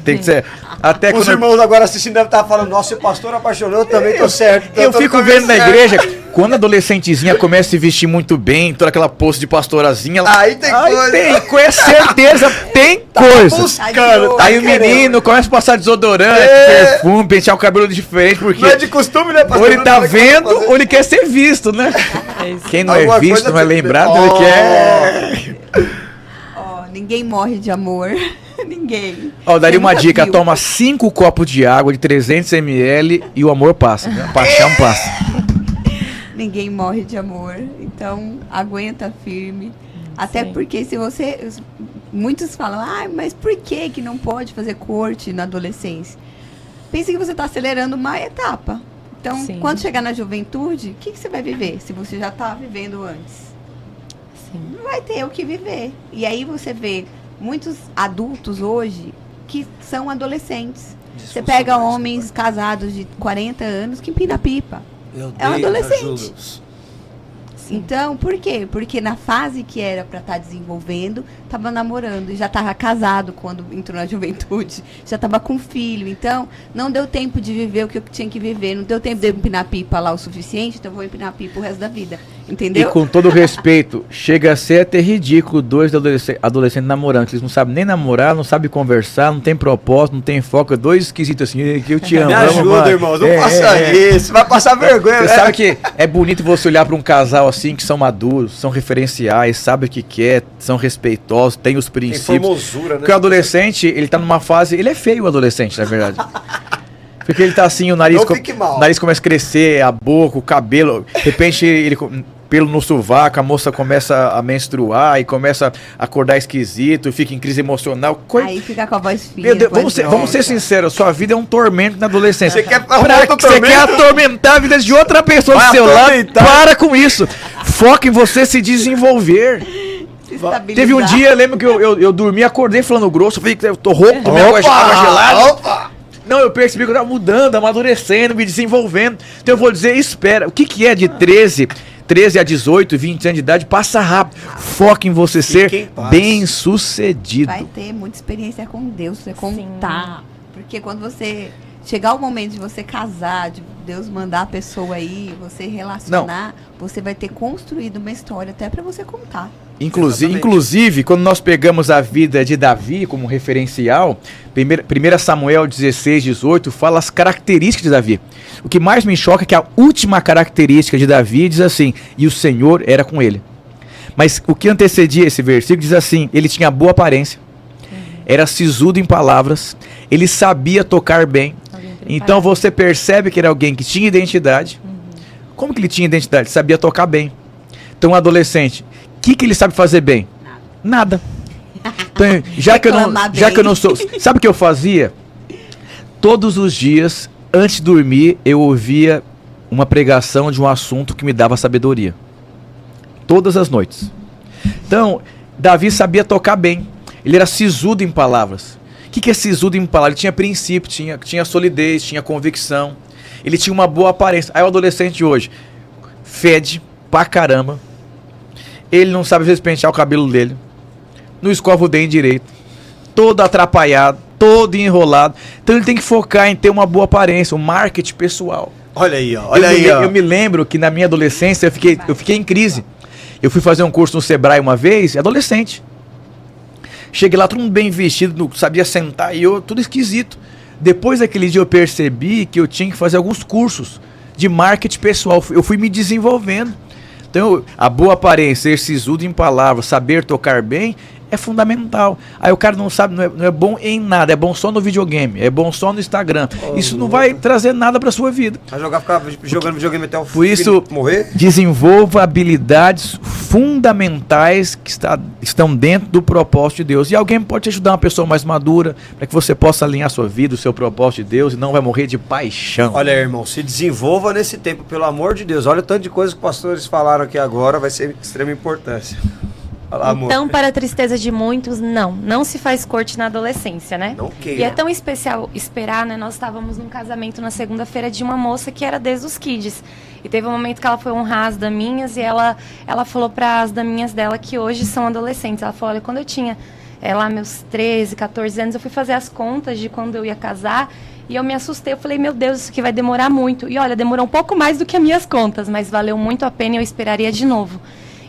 Tem que ser. Até os irmãos agora assistindo devem estar falando: nossa, o pastor apaixonou, eu também tô certo. Eu fico vendo na igreja, quando a adolescentezinha começa a se vestir muito bem, toda aquela pose de pastorazinha. Aí tem coisa. Tem, com certeza tem coisa. Buscando, aí o menino começa a passar desodorante, perfume, pentear o cabelo diferente, porque. Não é de costume, né, pastor? Ou ele tá vendo, ou ele quer ser visto, né? Quem não é visto, não é lembrado, ele quer. Ninguém morre de amor. Ninguém. Daria uma dica: toma 5 copos de água de 300 ml e o amor passa, né? A paixão passa. Ninguém morre de amor. Então, aguenta firme. Até porque se você... Muitos falam: mas por que não pode fazer corte na adolescência? Pense que você está acelerando uma etapa. Então, Sim. quando chegar na juventude, o que você vai viver se você já está vivendo antes? Sim. Não vai ter o que viver. E aí você vê muitos adultos hoje que são adolescentes. Você pega homens casados de 40 anos que empina pipa. É um adolescente. Então, por quê? Porque na fase que era para estar desenvolvendo, estava namorando e já estava casado quando entrou na juventude, já estava com filho. Então, não deu tempo de viver o que eu tinha que viver, não deu tempo de empinar pipa lá o suficiente, então eu vou empinar pipa o resto da vida. Entendeu? E com todo respeito, chega a ser até ridículo dois adolescentes namorando, que eles não sabem nem namorar, não sabem conversar, não tem propósito, não tem foco, dois esquisitos assim, que eu te amo. Me ajuda, mano. irmão, não faça isso, vai passar vergonha. Você sabe que é bonito você olhar para um casal assim, que são maduros, são referenciais, sabem o que quer, são respeitosos, têm os Tem princípios. formosura, né? Porque o adolescente, ele tá numa fase, ele é feio o adolescente, na verdade. Porque ele tá assim, o nariz, Não fique mal. o nariz começa a crescer, a boca, o cabelo, de repente ele pelo no sovaco, a moça começa a menstruar e começa a acordar esquisito, fica em crise emocional. Aí fica com a voz fina. Meu Deus, voz vamos ser grossa. sinceros, sua vida é um tormento na adolescência. Você quer Você quer atormentar a vida de outra pessoa do Vai seu lado? atormentar. Para com isso. Foca em você se desenvolver. Se estabilizar. Teve um dia, eu lembro que eu dormi, acordei falando grosso, falei que eu tô rouco, tomei água gelada. Opa! Não, eu percebi que eu tava mudando, amadurecendo, me desenvolvendo. Então eu vou dizer, espera, o que é de 13 a 18, 20 anos de idade? Passa rápido. Foca em você Fique em ser paz. bem sucedido. Vai ter muita experiência com Deus, você contar. Porque quando você chegar o momento de você casar, de Deus mandar a pessoa aí, você relacionar, você vai ter construído uma história até pra você contar. Exatamente. Inclusive, quando nós pegamos a vida de Davi como referencial, 1 Samuel 16, 18, fala as características de Davi. O que mais me choca é que a última característica de Davi diz assim, e o Senhor era com ele. Mas o que antecedia esse versículo diz assim, ele tinha boa aparência, era sisudo em palavras, ele sabia tocar bem. Então você percebe que era alguém que tinha identidade. Como que ele tinha identidade? Sabia tocar bem. Então um adolescente, o que ele sabe fazer bem? Nada. Então, já que eu não sou... Sabe o que eu fazia? Todos os dias, antes de dormir, eu ouvia uma pregação de um assunto que me dava sabedoria. Todas as noites. Então, Davi sabia tocar bem. Ele era sisudo em palavras. O que é sisudo em palavras? Ele tinha princípio, tinha solidez, tinha convicção. Ele tinha uma boa aparência. Aí o adolescente de hoje fede pra caramba. Ele não sabe às vezes pentear o cabelo dele. Não escova o dente direito. Todo atrapalhado, todo enrolado. Então ele tem que focar em ter uma boa aparência, um marketing pessoal. Olha aí, ó. Olha aí, ó. Eu me lembro que na minha adolescência eu fiquei em crise. Eu fui fazer um curso no Sebrae uma vez, adolescente. Cheguei lá, todo mundo bem vestido, sabia sentar e eu, tudo esquisito. Depois daquele dia eu percebi que eu tinha que fazer alguns cursos de marketing pessoal. Eu fui me desenvolvendo. Então, a boa aparência, ser sisudo em palavras, saber tocar bem, é fundamental. Aí o cara não sabe, não é bom em nada, é bom só no videogame, é bom só no Instagram. Isso não vai trazer nada para sua vida. Vai ficar jogando videogame até o Por isso, filho morrer? desenvolva habilidades fundamentais que estão dentro do propósito de Deus. E alguém pode te ajudar, uma pessoa mais madura, para que você possa alinhar a sua vida, o seu propósito de Deus, e não vai morrer de paixão. Olha, irmão, se desenvolva nesse tempo, pelo amor de Deus. Olha o tanto de coisa que os pastores falaram aqui agora, vai ser de extrema importância. Fala, amor. Então, para a tristeza de muitos, não se faz corte na adolescência, né? Não queira. E é tão especial esperar, né? Nós estávamos num casamento na segunda-feira de uma moça que era desde os kids. E teve um momento que ela foi honrar as daminhas e ela falou para as daminhas dela que hoje são adolescentes. Ela falou, olha, quando eu tinha lá meus 13, 14 anos, eu fui fazer as contas de quando eu ia casar e eu me assustei. Eu falei, meu Deus, isso aqui vai demorar muito. E olha, demorou um pouco mais do que as minhas contas, mas valeu muito a pena e eu esperaria de novo.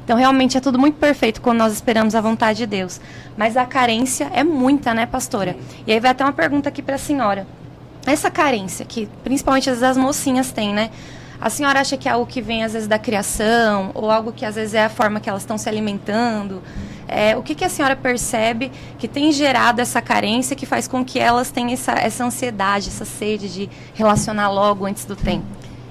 Então, realmente, é tudo muito perfeito quando nós esperamos a vontade de Deus. Mas a carência é muita, né, pastora? E aí vai até uma pergunta aqui para a senhora. Essa carência, que principalmente às vezes as mocinhas têm, né? A senhora acha que é algo que vem, às vezes, da criação? Ou algo que, às vezes, é a forma que elas estão se alimentando? O que a senhora percebe que tem gerado essa carência que faz com que elas tenham essa ansiedade, essa sede de relacionar logo antes do tempo?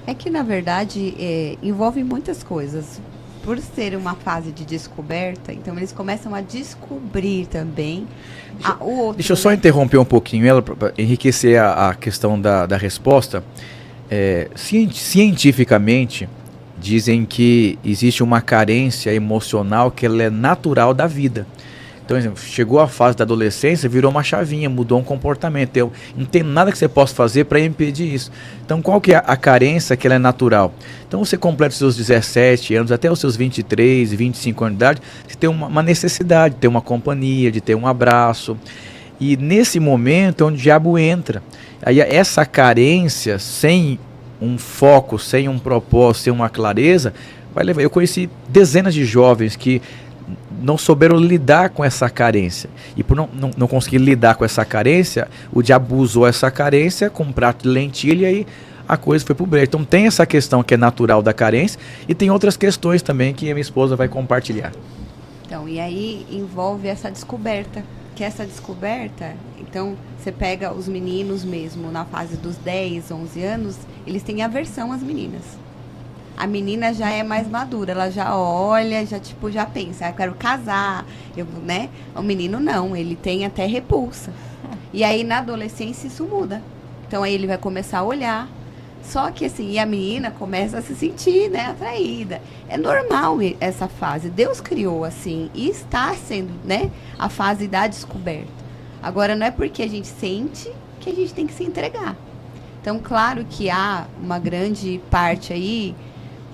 É que, na verdade, envolve muitas coisas. Por ser uma fase de descoberta, então eles começam a descobrir também o outro. Deixa eu só interromper um pouquinho ela para enriquecer a questão da resposta. cientificamente, dizem que existe uma carência emocional que ela é natural da vida. Então, por exemplo, chegou a fase da adolescência, virou uma chavinha, mudou um comportamento. Não tem nada que você possa fazer para impedir isso. Então, qual que é a carência que ela é natural? Então, você completa os seus 17 anos, até os seus 23, 25 anos de idade, você tem uma necessidade de ter uma companhia, de ter um abraço. E nesse momento é onde o diabo entra. Aí essa carência, sem um foco, sem um propósito, sem uma clareza, vai levar. Eu conheci dezenas de jovens que não souberam lidar com essa carência. E por não conseguir lidar com essa carência, o diabo usou essa carência com um prato de lentilha e a coisa foi pro brejo. Então tem essa questão que é natural da carência e tem outras questões também que a minha esposa vai compartilhar. Então, e aí envolve essa descoberta. Que essa descoberta, então, você pega os meninos mesmo, na fase dos 10, 11 anos, eles têm aversão às meninas. A menina já é mais madura, ela já olha, já pensa, eu quero casar, né? O menino não, ele tem até repulsa. E aí, na adolescência, isso muda. Então, aí ele vai começar a olhar. Só que, assim, e a menina começa a se sentir, né, atraída. É normal essa fase. Deus criou assim e está sendo, né, a fase da descoberta. Agora, não é porque a gente sente que a gente tem que se entregar. Então, claro que há uma grande parte aí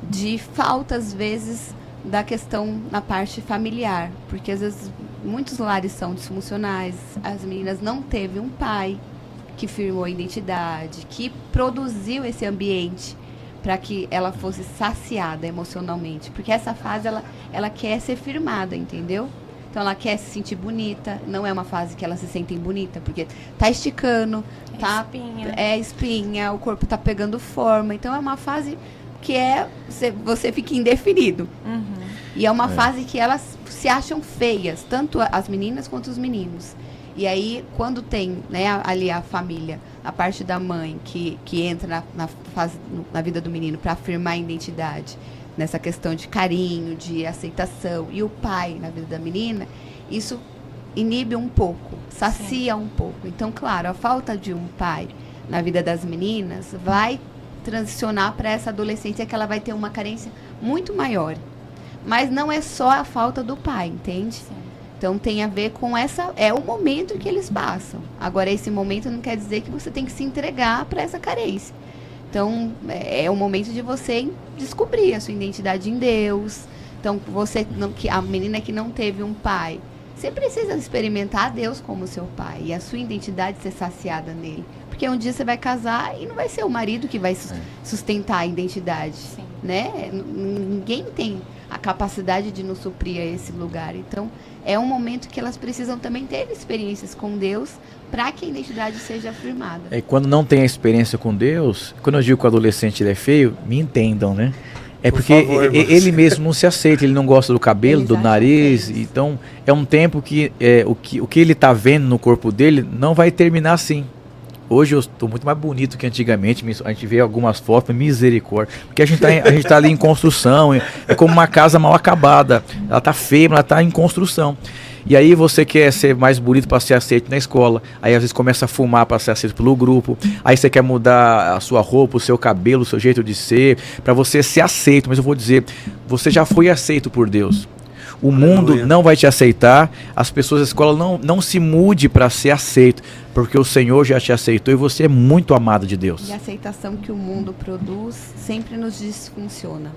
de falta, às vezes, da questão na parte familiar. Porque, às vezes, muitos lares são disfuncionais. As meninas não teve um pai que firmou a identidade, que produziu esse ambiente para que ela fosse saciada emocionalmente. Porque essa fase, ela quer ser firmada, entendeu? Então, ela quer se sentir bonita. Não é uma fase que elas se sentem bonita, porque tá esticando, é espinha, o corpo tá pegando forma. Então, é uma fase que você fica indefinido. Uhum. E é uma fase que elas se acham feias, tanto as meninas quanto os meninos. E aí, quando tem, né, ali a família, a parte da mãe que entra na vida do menino para afirmar a identidade, nessa questão de carinho, de aceitação, e o pai na vida da menina, isso inibe um pouco, sacia um pouco. Então, claro, a falta de um pai na vida das meninas vai transicionar para essa adolescência que ela vai ter uma carência muito maior. Mas não é só a falta do pai, entende? Sim. Então, tem a ver com é o momento que eles passam. Agora, esse momento não quer dizer que você tem que se entregar para essa carência. Então, é o momento de você descobrir a sua identidade em Deus. Então, a menina que não teve um pai, você precisa experimentar Deus como seu pai e a sua identidade ser saciada nele. Porque um dia você vai casar e não vai ser o marido que vai sustentar a identidade. Sim. Né? Ninguém tem a capacidade de nos suprir a esse lugar. Então, é um momento que elas precisam também ter experiências com Deus para que a identidade seja afirmada. Quando não tem a experiência com Deus, quando eu digo que o adolescente ele é feio, me entendam, né? Porque ele mesmo não se aceita, ele não gosta do cabelo, do nariz. Então, é um tempo que o que ele está vendo no corpo dele não vai terminar assim. Hoje eu estou muito mais bonito que antigamente, a gente vê algumas fotos, misericórdia, porque a gente tá ali em construção, é como uma casa mal acabada, ela tá feia, mas ela tá em construção. E aí você quer ser mais bonito para ser aceito na escola, aí às vezes começa a fumar para ser aceito pelo grupo, aí você quer mudar a sua roupa, o seu cabelo, o seu jeito de ser, para você ser aceito, mas eu vou dizer, você já foi aceito por Deus. O mundo não vai te aceitar, as pessoas da escola não se mude para ser aceito, porque o Senhor já te aceitou e você é muito amado de Deus. E a aceitação que o mundo produz sempre nos disfunciona.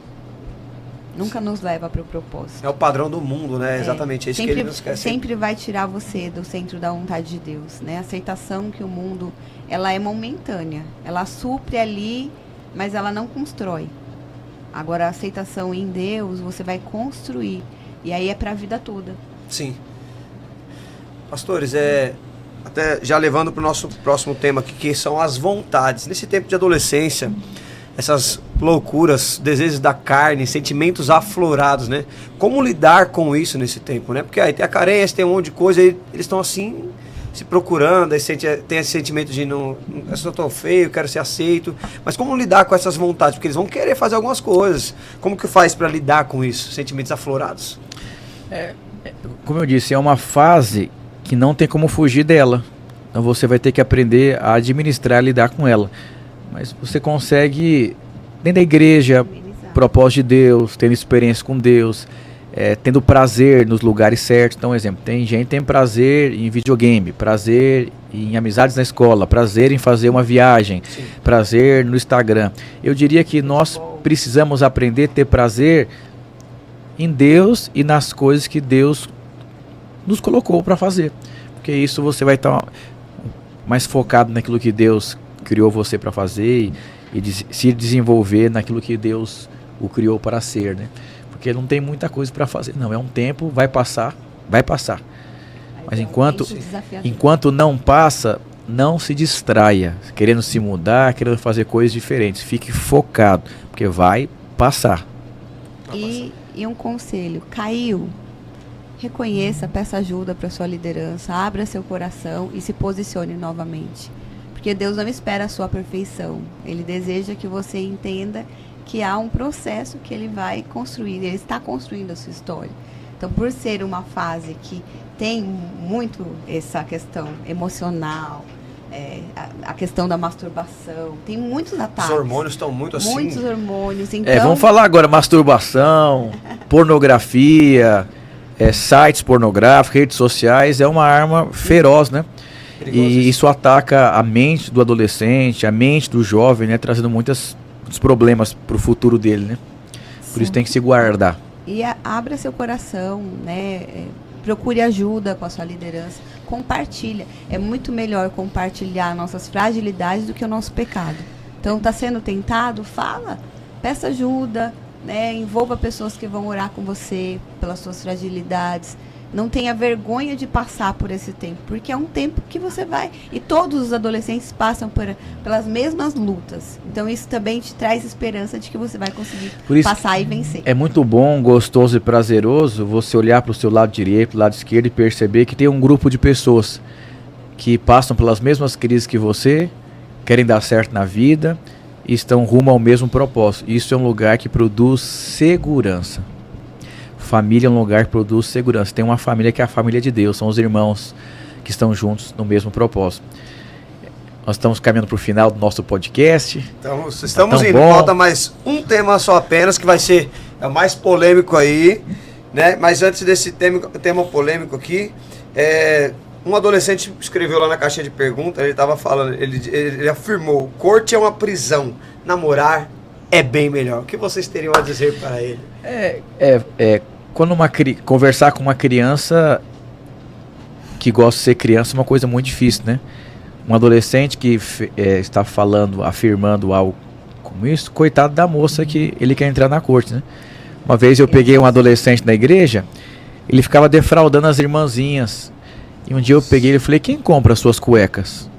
Nunca nos leva para o propósito. É o padrão do mundo, né? Exatamente, é isso sempre, que ele nos quer. Sempre vai tirar você do centro da vontade de Deus, né? A aceitação que o mundo, ela é momentânea. Ela supre ali, mas ela não constrói. Agora, a aceitação em Deus, você vai construir. E aí é para a vida toda. Sim. Pastores, até já levando para o nosso próximo tema aqui, que são as vontades. Nesse tempo de adolescência, essas loucuras, desejos da carne, sentimentos aflorados, né? Como lidar com isso nesse tempo, né? Porque aí tem a carência, tem um monte de coisa, aí eles estão assim, se procurando, aí tem esse sentimento de eu sou tão feio, quero ser aceito. Mas como lidar com essas vontades? Porque eles vão querer fazer algumas coisas. Como que faz para lidar com isso, sentimentos aflorados? Como eu disse, é uma fase que não tem como fugir dela. Então você vai ter que aprender a administrar, a lidar com ela. mas você consegue, dentro da igreja, propósito de Deus, tendo experiência com Deus, tendo prazer nos lugares certos. Então, exemplo, tem gente que tem prazer em videogame, prazer em amizades na escola, prazer em fazer uma viagem, sim, prazer no Instagram. Eu diria que nós precisamos aprender a ter prazer em Deus e nas coisas que Deus nos colocou para fazer. Porque isso você vai estar mais focado naquilo que Deus criou você para fazer e se desenvolver naquilo que Deus o criou para ser, né? Porque não tem muita coisa para fazer. Não, é um tempo, vai passar. Mas enquanto não passa, não se distraia, querendo se mudar, querendo fazer coisas diferentes. Fique focado, porque vai passar. E um conselho, caiu, reconheça, peça ajuda para sua liderança, abra seu coração e se posicione novamente. Porque Deus não espera a sua perfeição. Ele deseja que você entenda que há um processo que ele vai construir, ele está construindo a sua história. Então, por ser uma fase que tem muito essa questão emocional, a questão da masturbação, tem muitos ataques. Os hormônios estão muito assim. Muitos hormônios. Então... vamos falar agora, masturbação, pornografia, sites pornográficos, redes sociais, é uma arma feroz, né? E isso ataca a mente do adolescente, a mente do jovem, né? Trazendo muitos problemas para o futuro dele, né? Por Sim. isso tem que se guardar. E abra seu coração, né? Procure ajuda com a sua liderança. Compartilha. É muito melhor compartilhar nossas fragilidades do que o nosso pecado. Então, está sendo tentado? Fala. Peça ajuda, né? Envolva pessoas que vão orar com você pelas suas fragilidades. Não tenha vergonha de passar por esse tempo, porque é um tempo que você vai... E todos os adolescentes passam pelas mesmas lutas. Então, isso também te traz esperança de que você vai conseguir passar e vencer. É muito bom, gostoso e prazeroso você olhar para o seu lado direito, lado esquerdo e perceber que tem um grupo de pessoas que passam pelas mesmas crises que você, querem dar certo na vida e estão rumo ao mesmo propósito. Isso é um lugar que produz segurança. Família é um lugar que produz segurança. Tem uma família que é a família de Deus, são os irmãos que estão juntos no mesmo propósito. Nós estamos caminhando para o final do nosso podcast. Então, estamos indo. Falta mais um tema só apenas, que vai ser o mais polêmico aí, né? Mas antes desse tema polêmico aqui, um adolescente escreveu lá na caixinha de perguntas, ele estava falando, ele afirmou: corte é uma prisão, namorar é bem melhor. O que vocês teriam a dizer para ele? Quando conversar com uma criança que gosta de ser criança é uma coisa muito difícil, né? Um adolescente que está afirmando algo como isso, coitado da moça que ele quer entrar na corte, né? Uma vez eu peguei um adolescente na igreja, ele ficava defraudando as irmãzinhas. E um dia eu peguei ele e falei: quem compra as suas cuecas?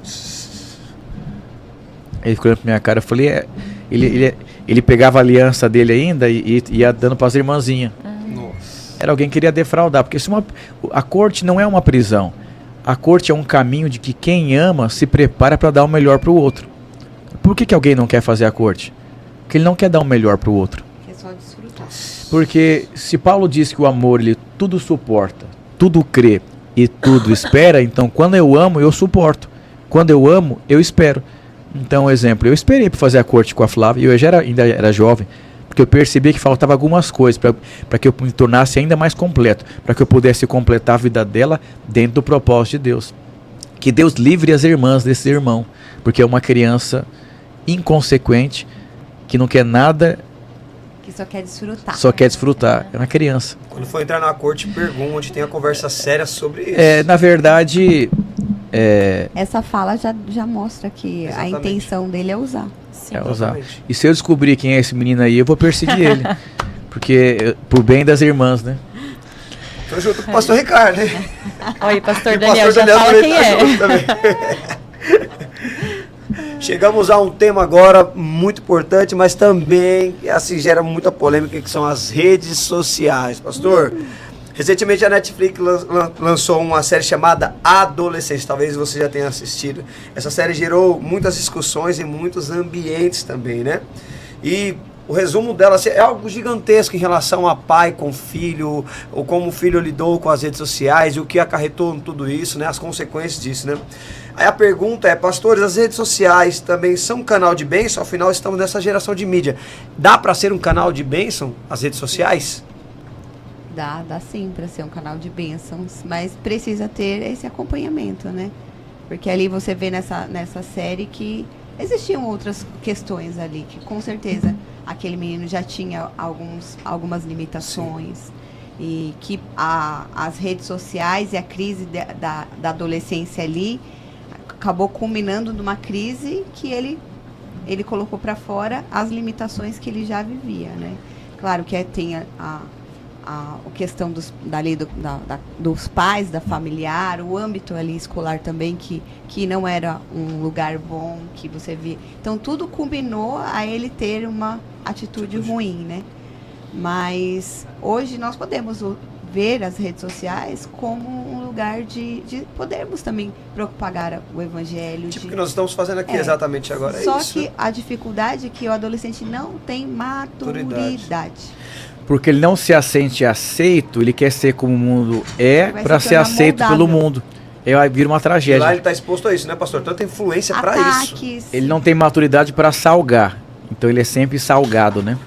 Ele ficou olhando pra minha cara, eu falei: ele pegava a aliança dele ainda e ia dando para as irmãzinhas. Era alguém que queria defraudar, porque a corte não é uma prisão. A corte é um caminho de que quem ama se prepara para dar o melhor para o outro. Por que alguém não quer fazer a corte? Porque ele não quer dar o melhor para o outro. É só desfrutar. Porque se Paulo diz que o amor ele tudo suporta, tudo crê e tudo espera, então quando eu amo, eu suporto. Quando eu amo, eu espero. Então, exemplo, eu esperei para fazer a corte com a Flávia, eu ainda era jovem, porque eu percebi que faltava algumas coisas para que eu me tornasse ainda mais completo, para que eu pudesse completar a vida dela dentro do propósito de Deus. Que Deus livre as irmãs desse irmão, porque é uma criança inconsequente, que não quer nada... Que só quer desfrutar. Só quer desfrutar, é uma criança. Quando for entrar na corte, pergunte, tenha conversa séria sobre isso. Na verdade... Essa fala já mostra que exatamente. A intenção dele é usar. Sim. Usar. E se eu descobrir quem é esse menino aí, eu vou perseguir ele. Porque, por bem das irmãs, né? Tô junto com o pastor Ricardo, né? Oi, pastor E Daniel, pastor já fala quem é. Chegamos a um tema agora muito importante, mas também assim gera muita polêmica, que são as redes sociais. Pastor, recentemente a Netflix lançou uma série chamada Adolescente, talvez você já tenha assistido. Essa série gerou muitas discussões em muitos ambientes também, né? E o resumo dela é algo gigantesco em relação a pai com filho, ou como o filho lidou com as redes sociais, e o que acarretou em tudo isso, né? As consequências disso, né? Aí a pergunta é, pastores, as redes sociais também são um canal de bênção? Afinal, estamos nessa geração de mídia. Dá para ser um canal de bênção, as redes sociais? Dá sim para ser um canal de bênçãos, mas precisa ter esse acompanhamento, né? Porque ali você vê nessa série que existiam outras questões ali, que com certeza aquele menino já tinha algumas limitações. Sim. E que as redes sociais e a crise da adolescência ali acabou culminando numa crise que ele colocou para fora as limitações que ele já vivia, né? Claro que tem a questão dos pais, da familiar, o âmbito ali escolar também, que não era um lugar bom, que você via. Então, tudo combinou a ele ter uma atitude ruim, né? Mas hoje nós podemos ver as redes sociais como um lugar de podermos também propagar o evangelho. Tipo o que nós estamos fazendo aqui exatamente agora. Só que a dificuldade é que o adolescente não tem maturidade. Porque ele não se sente aceito, ele quer ser como o mundo para ser aceito pelo mundo. Aí vira uma tragédia. E lá ele está exposto a isso, né, pastor? Tanta influência para isso. Ele não tem maturidade para salgar. Então ele é sempre salgado, né?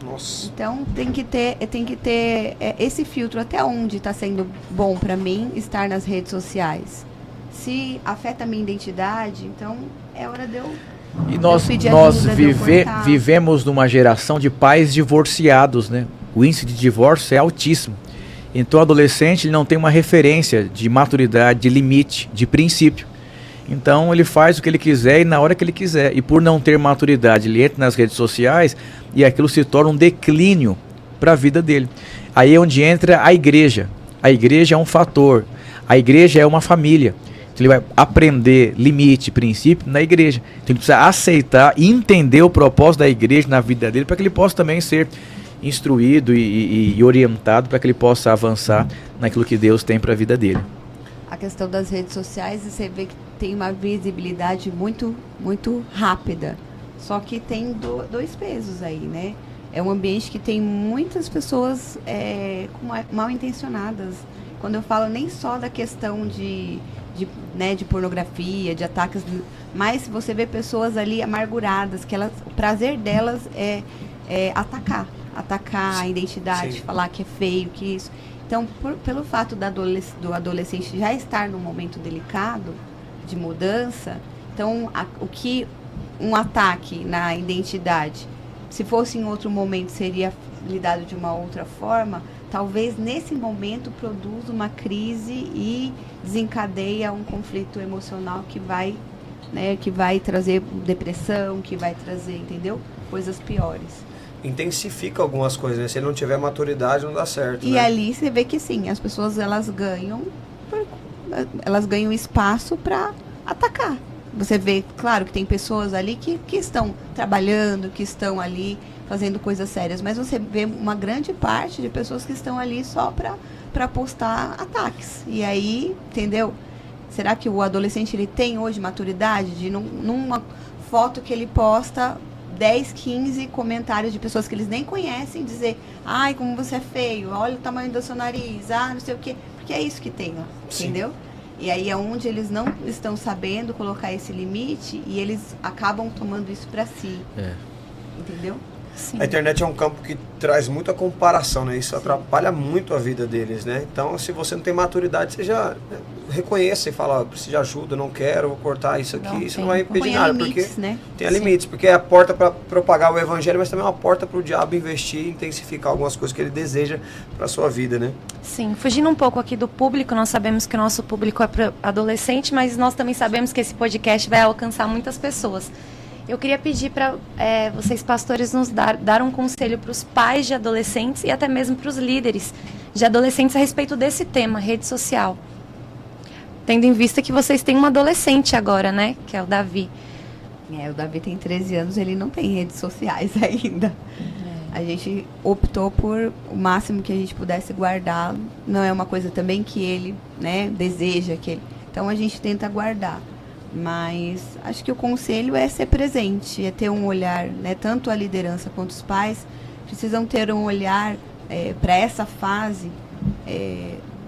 Nossa. Então tem que ter esse filtro. Até onde está sendo bom para mim estar nas redes sociais? Se afeta a minha identidade, então é hora de eu... E nós vivemos numa geração de pais divorciados, né? O índice de divórcio é altíssimo. Então o adolescente ele não tem uma referência de maturidade, de limite, de princípio. Então ele faz o que ele quiser e na hora que ele quiser. E por não ter maturidade, ele entra nas redes sociais e aquilo se torna um declínio para a vida dele. Aí é onde entra a igreja. A igreja é um fator. A igreja é uma família. Então ele vai aprender limite, princípio na igreja. Então ele precisa aceitar e entender o propósito da igreja na vida dele para que ele possa também ser instruído e orientado para que ele possa avançar naquilo que Deus tem para a vida dele. A questão das redes sociais, você vê que tem uma visibilidade muito, muito rápida. Só que tem dois pesos aí, né? É um ambiente que tem muitas pessoas mal intencionadas. Quando eu falo nem só da questão de pornografia, de ataques, mas você vê pessoas ali amarguradas, que o prazer delas é atacar a identidade, Sim. falar que é feio, que isso. Então, pelo fato do adolescente já estar num momento delicado de mudança, então o que um ataque na identidade, se fosse em outro momento, seria lidado de uma outra forma, talvez nesse momento produza uma crise e desencadeia um conflito emocional que vai trazer depressão, que vai trazer, entendeu? Coisas piores. Intensifica algumas coisas, né? Se ele não tiver maturidade, não dá certo. E né? ali você vê que sim, as pessoas elas ganham espaço para atacar. Você vê, claro, que tem pessoas ali que estão trabalhando, que estão ali fazendo coisas sérias, mas você vê uma grande parte de pessoas que estão ali só para postar ataques. E aí, entendeu? Será que o adolescente ele tem hoje maturidade de numa foto que ele posta 10, 15 comentários de pessoas que eles nem conhecem, dizer, ai, como você é feio, olha o tamanho do seu nariz, não sei o quê, porque é isso que tem lá, entendeu? E aí é onde eles não estão sabendo colocar esse limite e eles acabam tomando isso para si, entendeu? Sim. A internet é um campo que traz muita comparação, né? Isso atrapalha muito a vida deles, né? Então, se você não tem maturidade, você já reconheça e fala, preciso de ajuda, não quero, vou cortar isso aqui, isso não vai impedir nada, limites, porque né? Tem limites, porque é a porta para propagar o evangelho, mas também é uma porta para o diabo investir e intensificar algumas coisas que ele deseja para a sua vida, né? Sim, fugindo um pouco aqui do público, nós sabemos que o nosso público é para adolescente, mas nós também sabemos que esse podcast vai alcançar muitas pessoas. Eu queria pedir para vocês, pastores, nos dar um conselho para os pais de adolescentes e até mesmo para os líderes de adolescentes a respeito desse tema, rede social. Tendo em vista que vocês têm um adolescente agora, né? Que é o Davi. O Davi tem 13 anos, ele não tem redes sociais ainda. A gente optou por o máximo que a gente pudesse guardar. Não é uma coisa também que ele, né, deseja. Então a gente tenta guardar. Mas acho que o conselho é ser presente, é ter um olhar, né? Tanto a liderança quanto os pais precisam ter um olhar para essa fase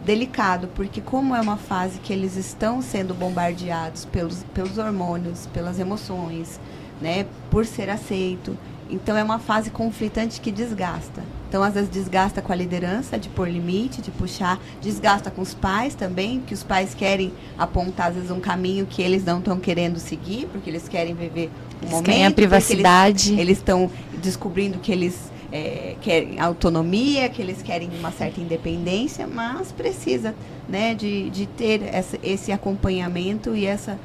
delicado, porque como é uma fase que eles estão sendo bombardeados pelos hormônios, pelas emoções, né, por ser aceito, então é uma fase conflitante que desgasta. Então, às vezes, desgasta com a liderança, de pôr limite, de puxar, desgasta com os pais também, que os pais querem apontar, às vezes, um caminho que eles não estão querendo seguir, porque eles querem viver um momento. Querem a privacidade. Eles estão descobrindo que eles querem autonomia, que eles querem uma certa independência, mas precisa, né, de ter esse acompanhamento e essa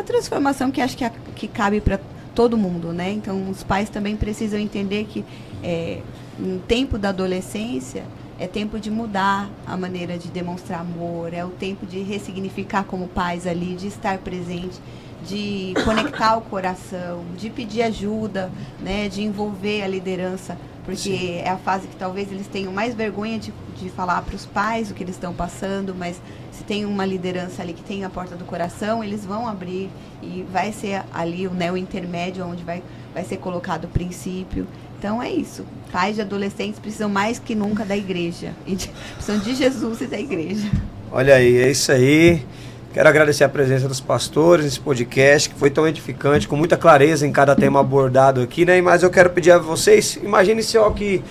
transformação que acho que cabe para todo mundo, né? Então, os pais também precisam entender que no tempo da adolescência é tempo de mudar a maneira de demonstrar amor, é o tempo de ressignificar como pais ali, de estar presente, de conectar o coração, de pedir ajuda, né, de envolver a liderança, porque Sim. é a fase que talvez eles tenham mais vergonha de falar para os pais o que eles estão passando, mas se tem uma liderança ali que tem a porta do coração, eles vão abrir e vai ser ali, né, o intermédio onde vai ser colocado o princípio. Então é isso. Pais de adolescentes precisam mais que nunca da igreja. Precisam de Jesus e da igreja. Olha aí, é isso aí. Quero agradecer a presença dos pastores nesse podcast, que foi tão edificante, com muita clareza em cada tema abordado aqui, né? Mas eu quero pedir a vocês, imagine só que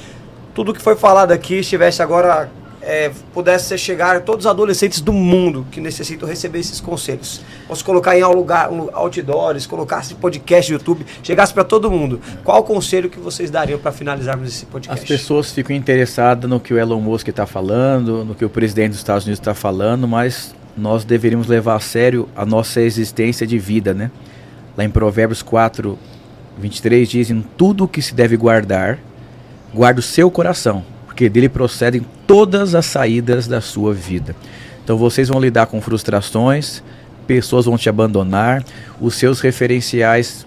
tudo que foi falado aqui estivesse agora, pudesse chegar a todos os adolescentes do mundo que necessitam receber esses conselhos. Posso colocar em outdoors, colocasse podcast no YouTube, chegasse para todo mundo. Qual o conselho que vocês dariam para finalizarmos esse podcast? As pessoas ficam interessadas no que o Elon Musk está falando, no que o presidente dos Estados Unidos está falando, mas nós deveríamos levar a sério a nossa existência de vida, né? Lá em Provérbios 4, 23 diz: em tudo o que se deve guarda o seu coração, porque dele procedem todas as saídas da sua vida. Então vocês vão lidar com frustrações, pessoas vão te abandonar, os seus referenciais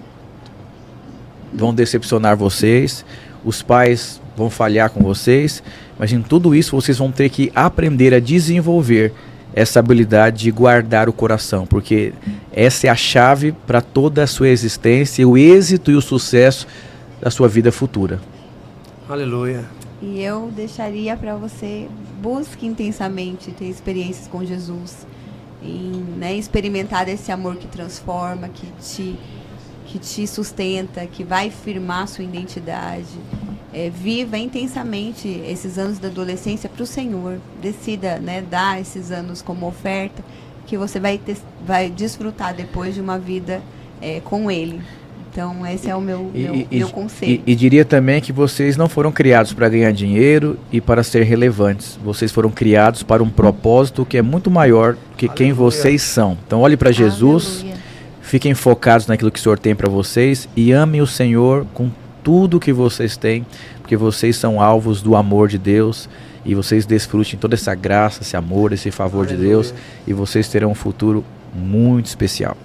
vão decepcionar vocês, os pais vão falhar com vocês, mas em tudo isso vocês vão ter que aprender a desenvolver essa habilidade de guardar o coração, porque essa é a chave para toda a sua existência, o êxito e o sucesso da sua vida futura. Aleluia. E eu deixaria para você, busque intensamente ter experiências com Jesus, né, experimentar esse amor que transforma, que te sustenta, que vai firmar sua identidade. Viva intensamente esses anos da adolescência para o Senhor. Decida, né, dar esses anos como oferta, que você vai desfrutar depois de uma vida com Ele. Então, esse é o meu conselho. E diria também que vocês não foram criados para ganhar dinheiro e para ser relevantes. Vocês foram criados para um propósito que é muito maior do que quem vocês são. Então, olhe para Jesus, fiquem focados naquilo que o Senhor tem para vocês e amem o Senhor com tudo que vocês têm, porque vocês são alvos do amor de Deus e vocês desfrutem toda essa graça, esse amor, esse favor de Deus, e vocês terão um futuro muito especial.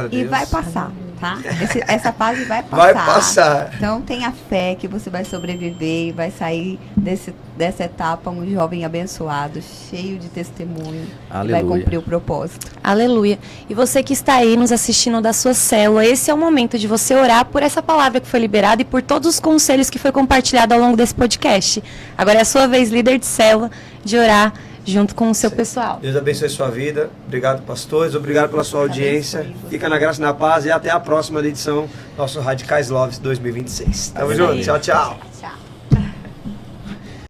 E vai passar, tá? Essa fase vai passar. Vai passar. Então tenha fé que você vai sobreviver e vai sair dessa etapa um jovem abençoado, cheio de testemunho. Aleluia. Vai cumprir o propósito. Aleluia. E você que está aí nos assistindo da sua célula, esse é o momento de você orar por essa palavra que foi liberada e por todos os conselhos que foi compartilhado ao longo desse podcast. Agora é a sua vez, líder de célula, de orar junto com o seu pessoal. Deus abençoe a sua vida. Obrigado, pastores. Obrigado pela sua audiência. Fica na graça e na paz e até a próxima edição do nosso Radicais Loves 2026. Tamo junto. Tchau, tchau.